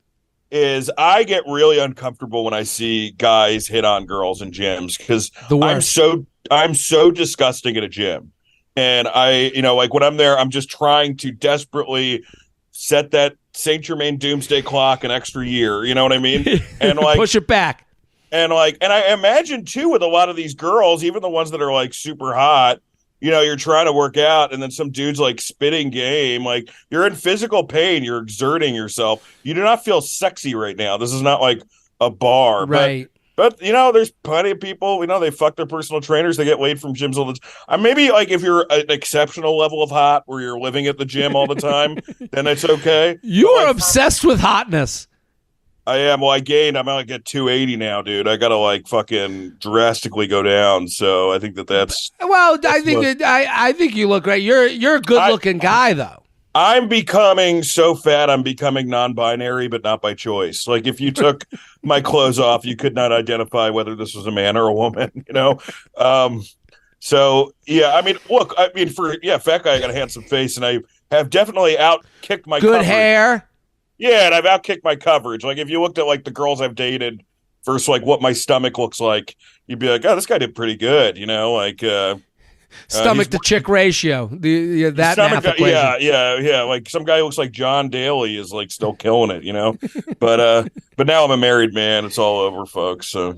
is I get really uncomfortable when I see guys hit on girls in gyms because I'm so disgusting at a gym. And like when I'm there, I'm just trying to desperately set that St. Germain doomsday clock an extra year. You know what I mean? And like push it back. And I imagine too with a lot of these girls, even the ones that are like super hot, you're trying to work out and then some dude's like spitting game. Like you're in physical pain. You're exerting yourself. You do not feel sexy right now. This is not like a bar. Right. But there's plenty of people, they fuck their personal trainers. They get laid from gyms all the time. Maybe like if you're an exceptional level of hot where you're living at the gym all the time, then it's okay. You are obsessed with hotness. I am. Well, I gained. I'm like at 280 now, dude. I got to like fucking drastically go down. So I think that's. Well, I think you look great. You're a good looking guy, though. I'm becoming so fat. I'm becoming non-binary, but not by choice. Like if you took my clothes off, you could not identify whether this was a man or a woman. So yeah. I mean, look. I mean, fat guy. I got a handsome face, and I have definitely outkicked my good coverage. Hair. Yeah, and I've outkicked my coverage. Like if you looked at like the girls I've dated versus like what my stomach looks like, you'd be like, oh, this guy did pretty good. Stomach to chick ratio. That stomach, math equation. Yeah. Like some guy who looks like John Daly is like still killing it, But now I'm a married man. It's all over, folks. So,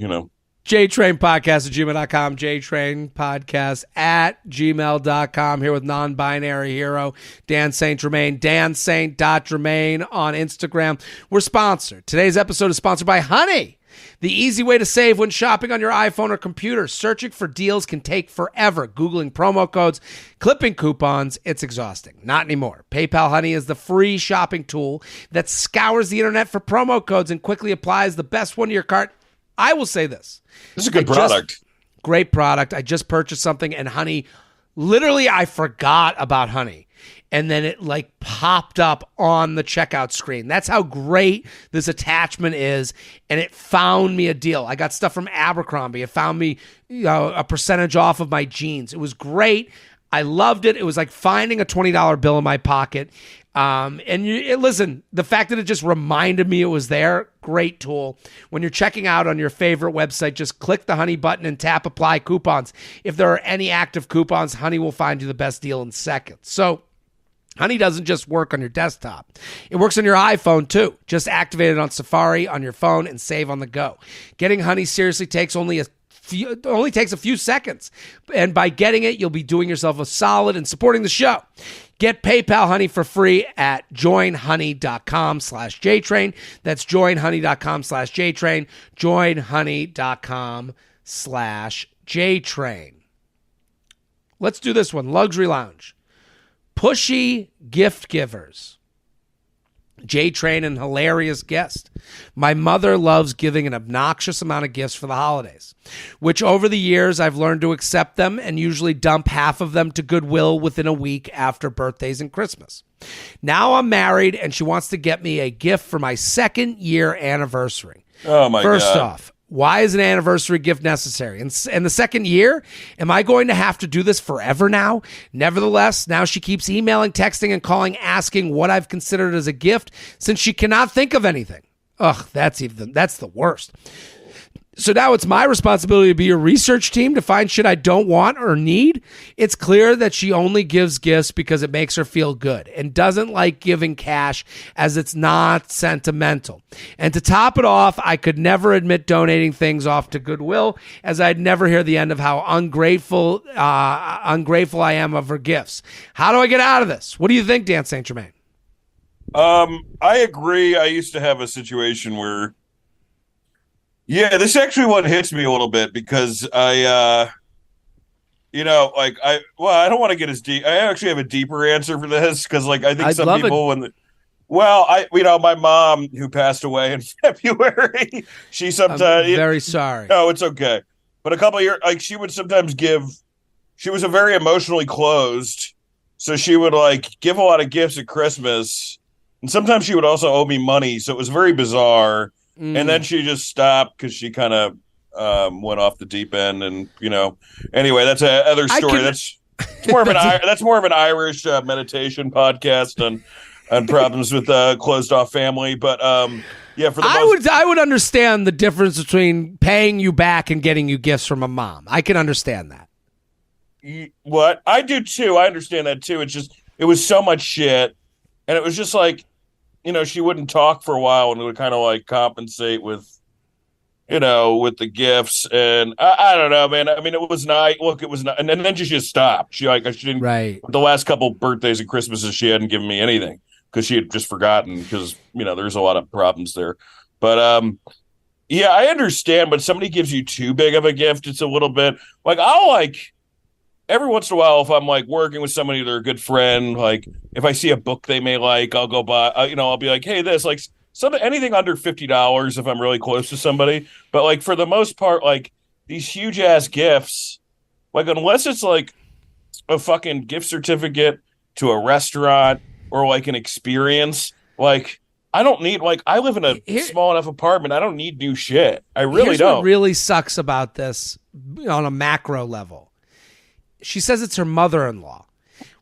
JTrain podcast at gmail.com. JTrain podcast at gmail.com. Here with non-binary hero Dan St. Germain. DanSaint.Germain on Instagram. We're sponsored. Today's episode is sponsored by Honey. The easy way to save when shopping on your iPhone or computer. Searching for deals can take forever. Googling promo codes, clipping coupons, it's exhausting. Not anymore. PayPal Honey is the free shopping tool that scours the internet for promo codes and quickly applies the best one to your cart. I will say this. This is a good product. Great product. I just purchased something and Honey, literally I forgot about Honey. And then it like popped up on the checkout screen. That's how great this attachment is. And it found me a deal. I got stuff from Abercrombie. It found me a percentage off of my jeans. It was great. I loved it. It was like finding a $20 bill in my pocket. Listen, the fact that it just reminded me it was there, great tool. When you're checking out on your favorite website, just click the Honey button and tap apply coupons. If there are any active coupons, Honey will find you the best deal in seconds. So Honey doesn't just work on your desktop. It works on your iPhone too. Just activate it on Safari on your phone and save on the go. Getting Honey seriously takes only a few seconds. And by getting it, you'll be doing yourself a solid and supporting the show. Get PayPal Honey for free at joinhoney.com/JTrain. That's joinhoney.com/JTrain. Joinhoney.com/JTrain. Let's do this one. Luxury Lounge. Pushy gift givers. JTrain, an hilarious guest. My mother loves giving an obnoxious amount of gifts for the holidays, which over the years I've learned to accept them and usually dump half of them to Goodwill within a week after birthdays and Christmas. Now I'm married and she wants to get me a gift for my 2nd year anniversary. Oh my God. First off, why is an anniversary gift necessary? And the 2nd year, am I going to have to do this forever now? Nevertheless, now she keeps emailing, texting, and calling, asking what I've considered as a gift since she cannot think of anything. Ugh, that's the worst. So now it's my responsibility to be a research team to find shit I don't want or need. It's clear that she only gives gifts because it makes her feel good and doesn't like giving cash as it's not sentimental. And to top it off, I could never admit donating things off to Goodwill, as I'd never hear the end of how ungrateful I am of her gifts. How do I get out of this? What do you think, Dan St. Germain? I agree. I used to have a situation where, yeah, this actually one hits me a little bit because I I don't want to get as deep. I actually have a deeper answer for this because, like, I think some people my mom who passed away in February, she sometimes. I'm very sorry. No, it's okay. But a couple of years, like, she would sometimes give. She was a very emotionally closed, so she would like give a lot of gifts at Christmas, and sometimes she would also owe me money. So it was very bizarre. And then she just stopped because she kind of went off the deep end, and anyway, that's another story. That's more of an Irish meditation podcast on problems with closed off family. But yeah, I would understand the difference between paying you back and getting you gifts from a mom. I can understand that. What I do too, I understand that too. It's just it was so much shit, and it was just like. She wouldn't talk for a while and would kind of like compensate with the gifts. And I don't know, man. I mean, it was nice. Look, it was not. And then she just stopped. She didn't. Right. The last couple birthdays and Christmases, she hadn't given me anything because she had just forgotten because, there's a lot of problems there. But, yeah, I understand. But somebody gives you too big of a gift, it's a little bit like every once in a while, if I'm like working with somebody, they're a good friend. Like if I see a book they may like, I'll go buy. I'll be like, hey, this like anything under $50 if I'm really close to somebody. But like for the most part, like these huge ass gifts, like unless it's like a fucking gift certificate to a restaurant or like an experience, like I don't need I live in a small enough apartment. I don't need new shit. I really don't. What really sucks about this on a macro level. She says it's her mother-in-law.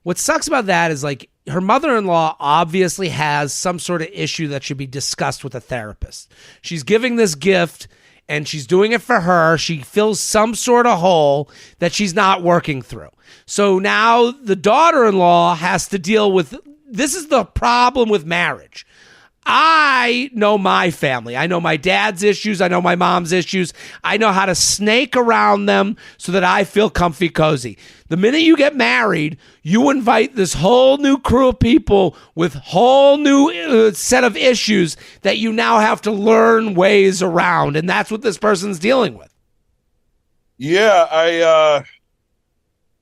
What sucks about that is like her mother-in-law obviously has some sort of issue that should be discussed with a therapist. She's giving this gift and she's doing it for her. She fills some sort of hole that she's not working through. So now the daughter-in-law has to deal with, this is the problem with marriage. I know my family. I know my dad's issues. I know my mom's issues. I know how to snake around them so that I feel comfy cozy. The minute you get married, you invite this whole new crew of people with whole new set of issues that you now have to learn ways around. And that's what this person's dealing with. Yeah,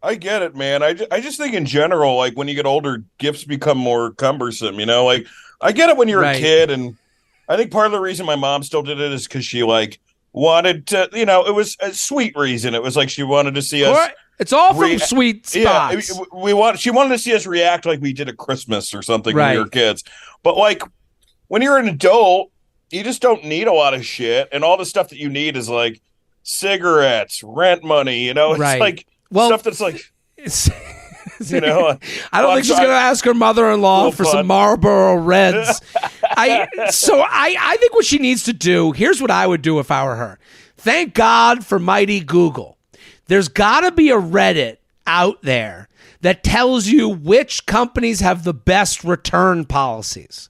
I get it, man. I just think in general, like when you get older, gifts become more cumbersome, like I get it when you're a kid, and I think part of the reason my mom still did it is because she wanted to, it was a sweet reason. It was like she wanted to see us. It's all from sweet spots. Yeah, she wanted to see us react like we did at Christmas or something when we were kids. But like when you're an adult, you just don't need a lot of shit, and all the stuff that you need is like cigarettes, rent money. It's like stuff that's like. I don't think she's going to ask her mother-in-law for some Marlboro Reds. I think what she needs to do, here's what I would do if I were her. Thank God for mighty Google. There's got to be a Reddit out there that tells you which companies have the best return policies.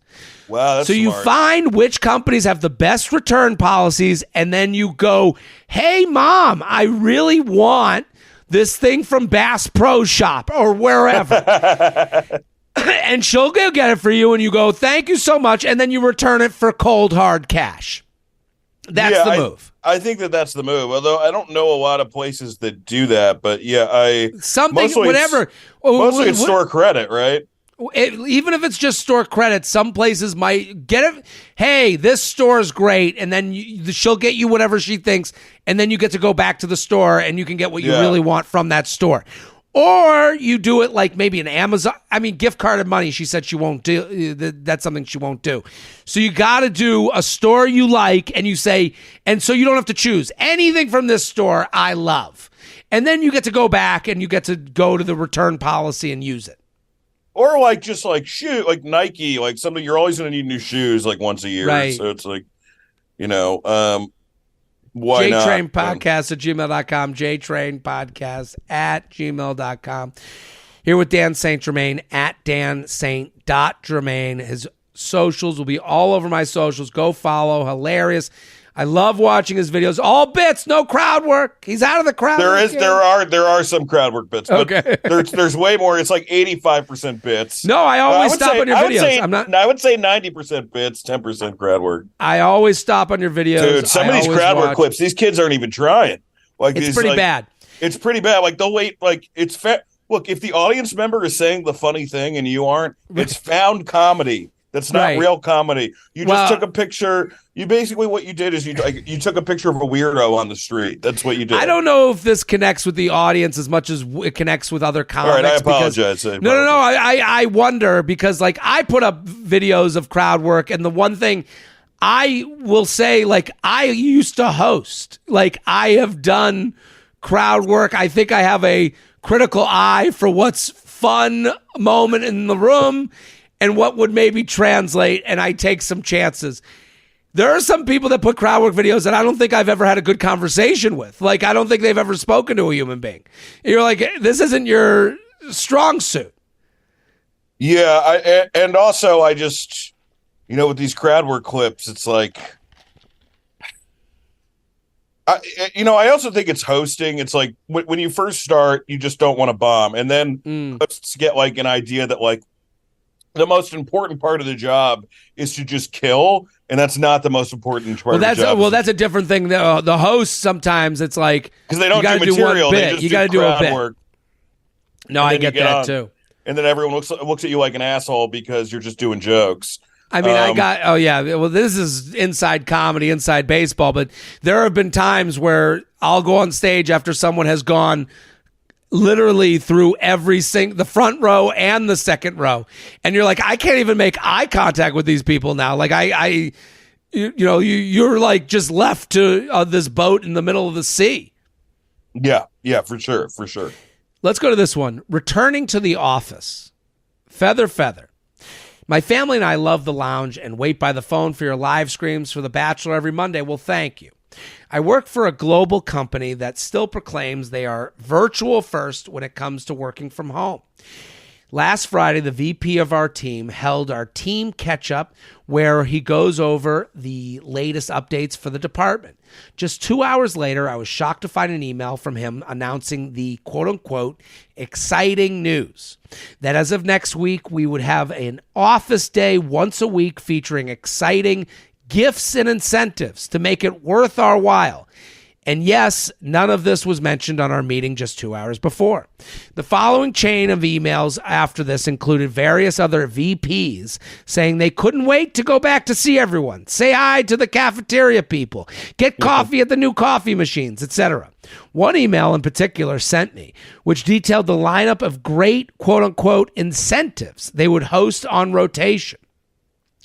Wow, that's so you smart. find which companies have the best return policies, and then you go, hey, Mom, I really want this thing from Bass Pro Shop or wherever. And she'll go get it for you, and you go, thank you so much, and then you return it for cold, hard cash. That's the move. I think that's the move, although I don't know a lot of places that do that, but yeah, whatever. Mostly it's store credit, right? Even if it's just store credit, some places might get it. Hey, this store is great, and then she'll get you whatever she thinks, and then you get to go back to the store, and you can get what you really want from that store. Or you do it like maybe an Amazon. I mean, gift card and money. She said she won't do. That's something she won't do. So you got to do a store you like, and you say, and so you don't have to choose anything from this store I love, and then you get to go back and you get to go to the return policy and use it. Or like just like shoe, like Nike, like something you're always going to need new shoes like once a year. Right. So it's like, Why not? JTrain podcast at gmail.com. JTrain podcast at gmail.com. Here with Dan St Germain at DanSaint.Germain. His socials will be all over my socials. Go follow. Hilarious. I love watching his videos. All bits, no crowd work. He's out of the crowd. There are some crowd work bits, but there's way more. It's like 85% bits. No, I always stop on your videos. I would say 90% bits, 10% crowd work. I always stop on your videos. Dude, some of these crowd work clips, these kids aren't even trying. Like it's pretty bad. It's pretty bad. Like they'll wait. Like it's look, if the audience member is saying the funny thing and you aren't, it's found comedy. That's not real comedy. You just took a picture. You basically what you did is you took a picture of a weirdo on the street. That's what you did. I don't know if this connects with the audience as much as it connects with other comics. All right, I apologize. No. I wonder because like I put up videos of crowd work, and the one thing I will say, like I used to host, like I have done crowd work. I think I have a critical eye for what's fun moment in the room and what would maybe translate, and I take some chances. There are some people that put crowd work videos that I don't think I've ever had a good conversation with. Like, I don't think they've ever spoken to a human being. You're like, this isn't your strong suit. Yeah, and also I just, with these crowd work clips, it's like, I also think it's hosting. It's like when you first start, you just don't want to bomb, and then let's get like an idea that like the most important part of the job is to just kill, and that's not the most important part of the job. That's a different thing. The host sometimes it's like because they don't do material, they just you got to do a bit. Work. No, I get that too. And then everyone looks at you like an asshole because you're just doing jokes. I mean, well, this is inside comedy, inside baseball, but there have been times where I'll go on stage after someone has gone literally through the front row and the second row, and you're like, I can't even make eye contact with these people now. Like you're like just left to this boat in the middle of the sea. Yeah, for sure. Let's go to this one. Returning to the office. Feather. My family and I love the lounge and wait by the phone for your live streams for The Bachelor every Monday. Well, thank you. I work for a global company that still proclaims they are virtual first when it comes to working from home. Last Friday, the VP of our team held our team catch-up where he goes over the latest updates for the department. Just 2 hours later, I was shocked to find an email from him announcing the quote-unquote exciting news that as of next week, we would have an office day once a week featuring exciting gifts and incentives to make it worth our while. And yes, none of this was mentioned on our meeting just 2 hours before. The following chain of emails after this included various other VPs saying they couldn't wait to go back to see everyone, say hi to the cafeteria people, get coffee at the new coffee machines, etc. One email in particular sent me, which detailed the lineup of great quote-unquote incentives they would host on rotation.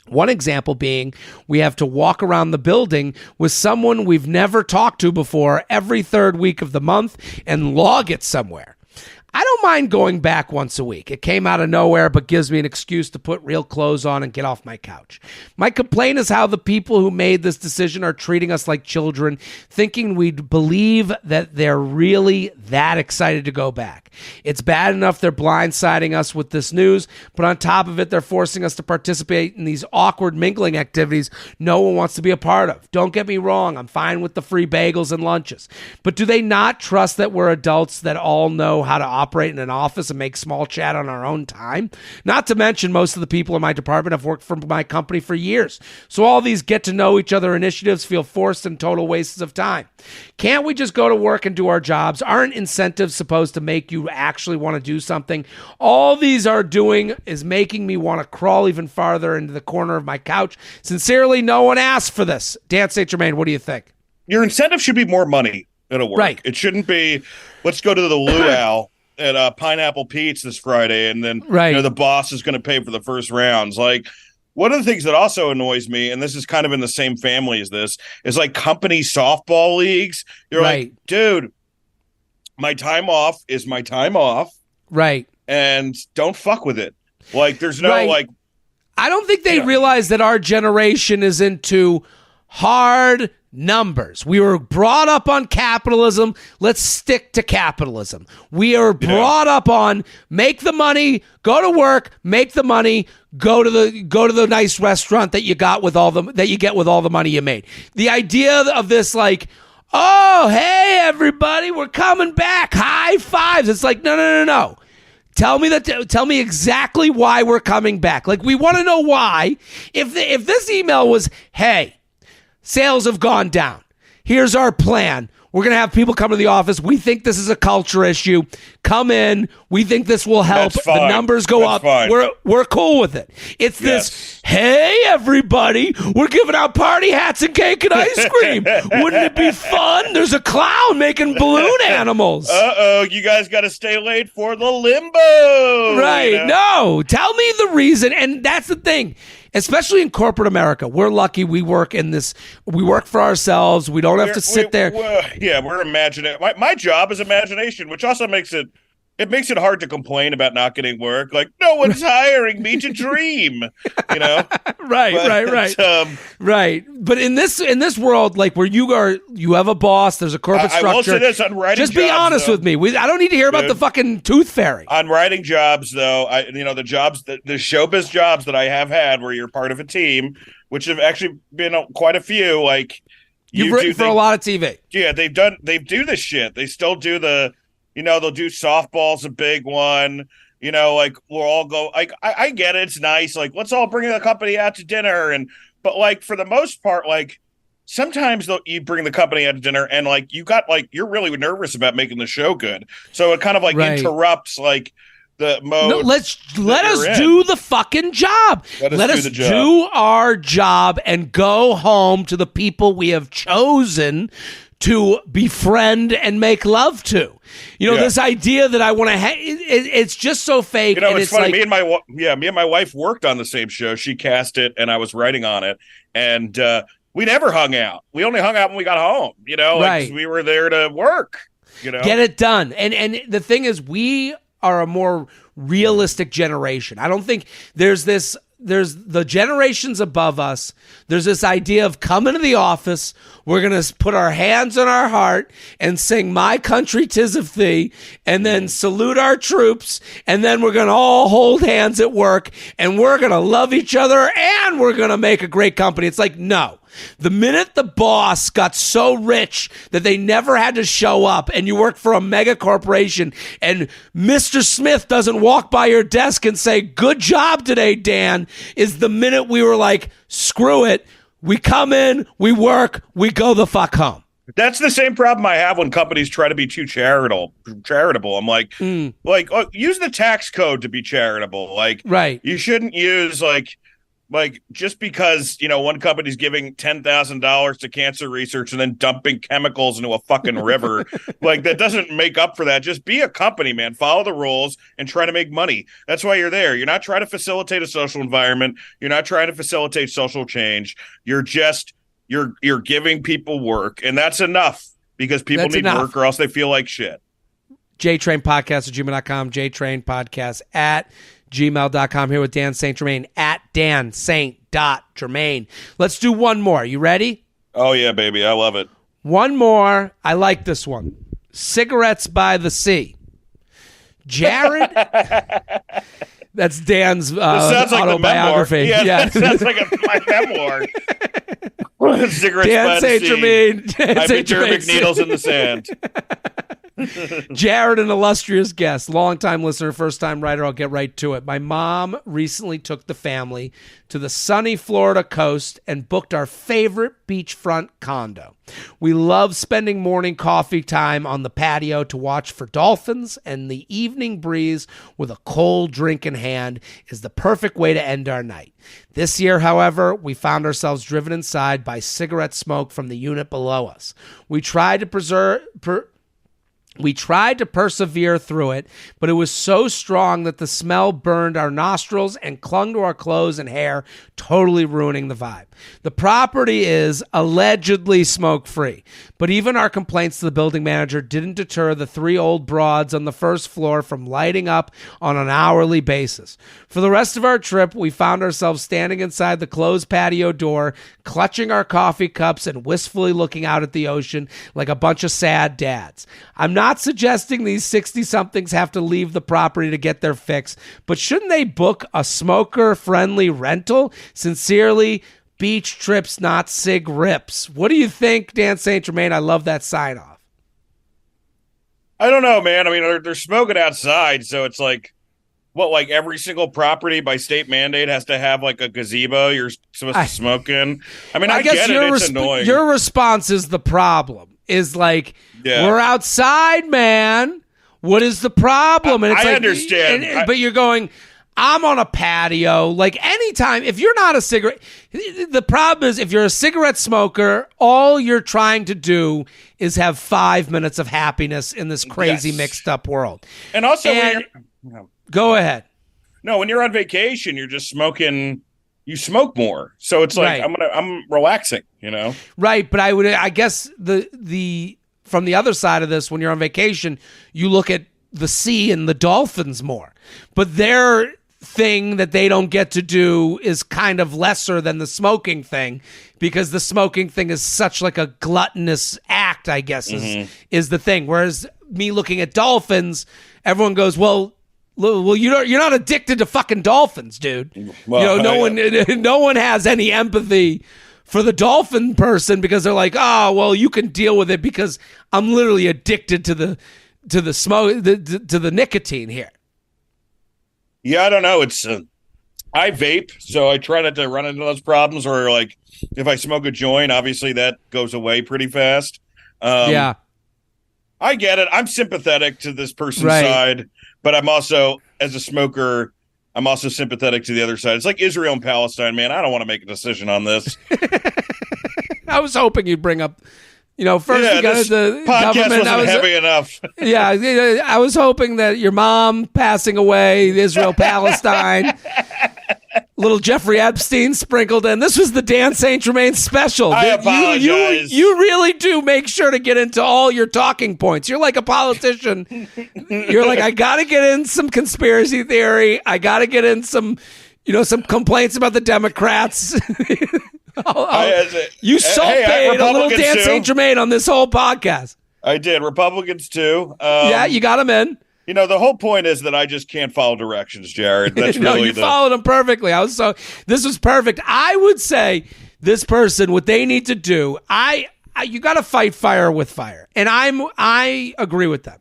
One example being we have to walk around the building with someone we've never talked to before every third week of the month and log it somewhere. I don't mind going back once a week. It came out of nowhere, but gives me an excuse to put real clothes on and get off my couch. My complaint is how the people who made this decision are treating us like children, thinking we'd believe that they're really that excited to go back. It's bad enough they're blindsiding us with this news, but on top of it, they're forcing us to participate in these awkward mingling activities no one wants to be a part of. Don't get me wrong, I'm fine with the free bagels and lunches. But do they not trust that we're adults that all know how to operate in an office and make small chat on our own time? Not to mention most of the people in my department have worked for my company for years. So all these get to know each other initiatives feel forced and total wastes of time. Can't we just go to work and do our jobs? Aren't incentives supposed to make you actually want to do something? All these are doing is making me want to crawl even farther into the corner of my couch. Sincerely, no one asked for this. Dan St. Germain, what do you think? Your incentive should be more money at a work. Right. It shouldn't be, let's go to the luau at Pineapple Pete's this Friday, and then the boss is going to pay for the first rounds. Like, one of the things that also annoys me, and this is kind of in the same family as this, is like company softball leagues. You're like, dude, my time off is my time off. Right. And don't fuck with it. Like, there's no like. I don't think they realize that our generation is into hard, numbers. We were brought up on capitalism. Let's stick to capitalism. We are brought up on make the money, go to work, make the money, go to the nice restaurant that you get with all the money you made. The idea of this like, oh, hey everybody, we're coming back. High fives. It's like, no. Tell me exactly why we're coming back. Like, we want to know why. If this email was, hey, sales have gone down. Here's our plan. We're going to have people come to the office. We think this is a culture issue. Come in. We think this will help. The numbers go up. Fine. We're cool with it. It's this, hey, everybody, we're giving out party hats and cake and ice cream. Wouldn't it be fun? There's a clown making balloon animals. Uh-oh, you guys got to stay late for the limbo. Right. You know? No. Tell me the reason. And that's the thing. Especially in corporate America, we're lucky. We work for ourselves. We don't have to sit there. We're imagining. My job is imagination, which also makes it hard to complain about not getting work. Like, no one's hiring me to dream, you know? Right. But in this world, like where you have a boss, there's a corporate structure. I will say this on writing just be jobs, honest though. with me. I don't need to hear about the fucking tooth fairy. On writing jobs, though, the jobs, the showbiz jobs that I have had where you're part of a team, which have actually been quite a few, like you've written for a lot of TV. Yeah, they do this shit. They still do they'll do softball's a big one. Like we'll all go. Like I get it. It's nice. Like let's all bring the company out to dinner. But like for the most part, like sometimes you bring the company out to dinner and like you're really nervous about making the show good. So it kind of like interrupts like the mode. No, let us do the fucking job. Let us do our job and go home to the people we have chosen to befriend and make love to. This idea that I want to it's just so fake. It's funny. Like, me and my wife worked on the same show. She cast it and I was writing on it. And we never hung out. We only hung out when we got home, like we were there to work, Get it done. And the thing is, we are a more realistic generation. I don't think there's the generations above us. There's this idea of coming to the office. We're going to put our hands on our heart and sing My Country 'Tis of Thee and then salute our troops. And then we're going to all hold hands at work and we're going to love each other and we're going to make a great company. It's like, no. The minute the boss got so rich that they never had to show up and you work for a mega corporation and Mr. Smith doesn't walk by your desk and say, good job today, Dan, is the minute we were like, screw it. We come in, we work, we go the fuck home. That's the same problem I have when companies try to be too charitable. I'm like, use the tax code to be charitable. Like, you shouldn't use like just because, one company's giving $10,000 to cancer research and then dumping chemicals into a fucking river, like that doesn't make up for that. Just be a company, man. Follow the rules and try to make money. That's why you're there. You're not trying to facilitate a social environment. You're not trying to facilitate social change. You're just, you're giving people work, and that's enough because people need work or else they feel like shit. JTrain podcast at gmail.com, JTrain podcast at gmail.com. Here with Dan St Germain at Dan St.Germain. Let's do one more. You ready? Oh, yeah, baby. I love it. One more. I like this one. Cigarettes by the Sea. Jared. That's Dan's autobiography. Like that sounds like my memoir. Cigarettes Dan by St. the Germain. Sea. Hypodermic needles in the sand. Jared, an illustrious guest, longtime listener, first-time writer. I'll get right to it. My mom recently took the family to the sunny Florida coast and booked our favorite beachfront condo. We love spending morning coffee time on the patio to watch for dolphins, and the evening breeze with a cold drink in hand is the perfect way to end our night. This year, however, we found ourselves driven inside by cigarette smoke from the unit below us. We tried to We tried to persevere through it, but it was so strong that the smell burned our nostrils and clung to our clothes and hair, totally ruining the vibe. The property is allegedly smoke-free, but even our complaints to the building manager didn't deter the 3 old broads on the first floor from lighting up on an hourly basis. For the rest of our trip, we found ourselves standing inside the closed patio door, clutching our coffee cups and wistfully looking out at the ocean like a bunch of sad dads. I'm not suggesting these 60-somethings have to leave the property to get their fix, but shouldn't they book a smoker-friendly rental? Sincerely, Beach Trips, Not Cig Rips. What do you think, Dan St. Germain? I love that sign-off. I don't know, man. I mean, they're smoking outside, so it's like, what, like every single property by state mandate has to have like a gazebo you're supposed to smoke in? I mean, I guess get it. It's annoying. Your response is the problem. Is like, we're outside, man. What is the problem? And it's I understand. But you're going, I'm on a patio. Like anytime, if you're not a cigarette, the problem is if you're a cigarette smoker, all you're trying to do is have 5 minutes of happiness in this crazy mixed up world. And also, go ahead. No, when you're on vacation, you're just smoking. You smoke more, so it's like I'm relaxing, you know. Right, but I guess the from the other side of this, when you're on vacation, you look at the sea and the dolphins more. But their thing that they don't get to do is kind of lesser than the smoking thing, because the smoking thing is such like a gluttonous act, I guess, is the thing. Whereas me looking at dolphins, everyone goes, well, you're not addicted to fucking dolphins, dude. Well, no one has any empathy for the dolphin person because they're like, oh, well, you can deal with it because I'm literally addicted to the smoke, to the nicotine here. Yeah, I don't know. It's I vape, so I try not to run into those problems. Or like, if I smoke a joint, obviously that goes away pretty fast. I get it. I'm sympathetic to this person's side. But I'm also, as a smoker, I'm also sympathetic to the other side. It's like Israel and Palestine, man. I don't want to make a decision on this. I was hoping you'd bring up, first you got the podcast wasn't heavy enough. I was hoping that your mom passing away, Israel, Palestine, little Jeffrey Epstein sprinkled in. This was the Dan St. Germain special. I apologize. You really do make sure to get into all your talking points. You're like a politician. You're like, I got to get in some conspiracy theory. I got to get in some complaints about the Democrats. You paid a little Dan St. Germain on this whole podcast. I did. Republicans too. You got them in. The whole point is that I just can't follow directions, Jared. That's you followed them perfectly. This was perfect. I would say this person, what they need to do, you got to fight fire with fire. And I agree with them.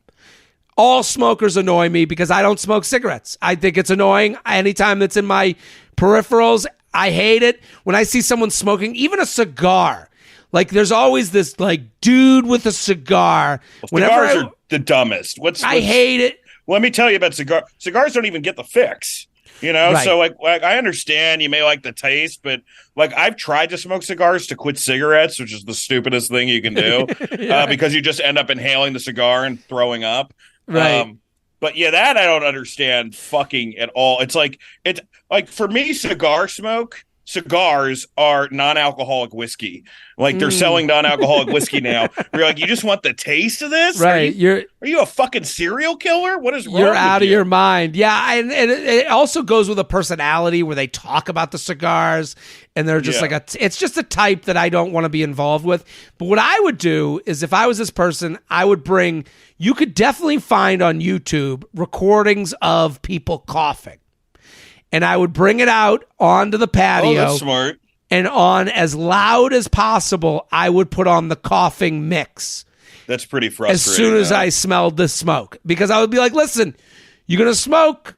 All smokers annoy me because I don't smoke cigarettes. I think it's annoying anytime that's in my peripherals. I hate it when I see someone smoking, even a cigar. Like there's always this like dude with a cigar. Cigars are the dumbest. I hate it. Let me tell you about cigars. Cigars don't even get the fix. Right. So like I understand you may like the taste, but like I've tried to smoke cigars to quit cigarettes, which is the stupidest thing you can do because you just end up inhaling the cigar and throwing up. Right. But yeah, that I don't understand fucking at all. It's like for me, cigars are non-alcoholic whiskey. Like they're selling non-alcoholic whiskey now. You're like, you just want the taste of this? Right. Are you a fucking serial killer? What is wrong with you? You're out of your mind. Yeah. And it also goes with a personality where they talk about the cigars and they're just it's just a type that I don't want to be involved with. But what I would do is if I was this person, I would you could definitely find on YouTube recordings of people coughing. And I would bring it out onto the patio. Oh, that's smart. And on as loud as possible, I would put on the coughing mix. That's pretty frustrating. As soon as I smelled the smoke. Because I would be like, listen, you're going to smoke?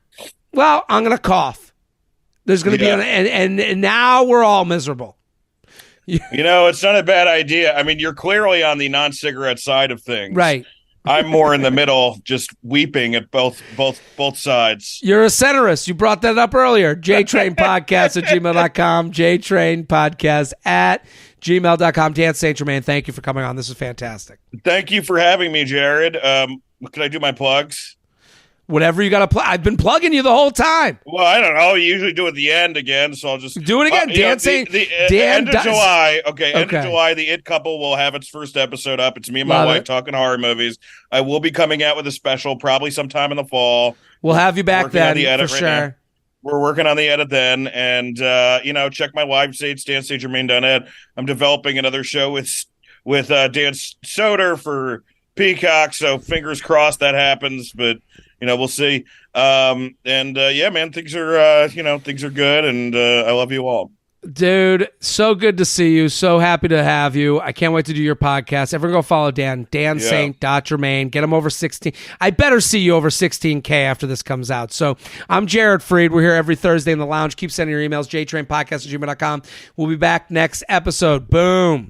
Well, I'm going to cough. There's going to be and now we're all miserable. It's not a bad idea. I mean, you're clearly on the non-cigarette side of things. Right. I'm more in the middle, just weeping at both sides. You're a centrist. You brought that up earlier. JTrain podcast at gmail.com. JTrain podcast at gmail.com. Dan St. Germain, thank you for coming on. This is fantastic. Thank you for having me, Jared. Can I do my plugs? Whatever you got to plug. I've been plugging you the whole time. Well, I don't know. You usually do it at the end again, so I'll just do it again. Dancing. End of July. Okay, end of July. The It Couple will have its first episode up. It's me and my wife talking horror movies. I will be coming out with a special probably sometime in the fall. We'll have you back then for sure. Now. We're working on the edit then, and check my website, stanstgermain.net. I'm developing another show with Dan Soder for Peacock, so fingers crossed that happens, but we'll see. Man, things are good, and I love you all. Dude, so good to see you. So happy to have you. I can't wait to do your podcast. Everyone go follow Dan St Germain. Get him over 16. I better see you over 16K after this comes out. So I'm Jared Freed. We're here every Thursday in the lounge. Keep sending your emails, jtrainpodcast@gmail.com. We'll be back next episode. Boom.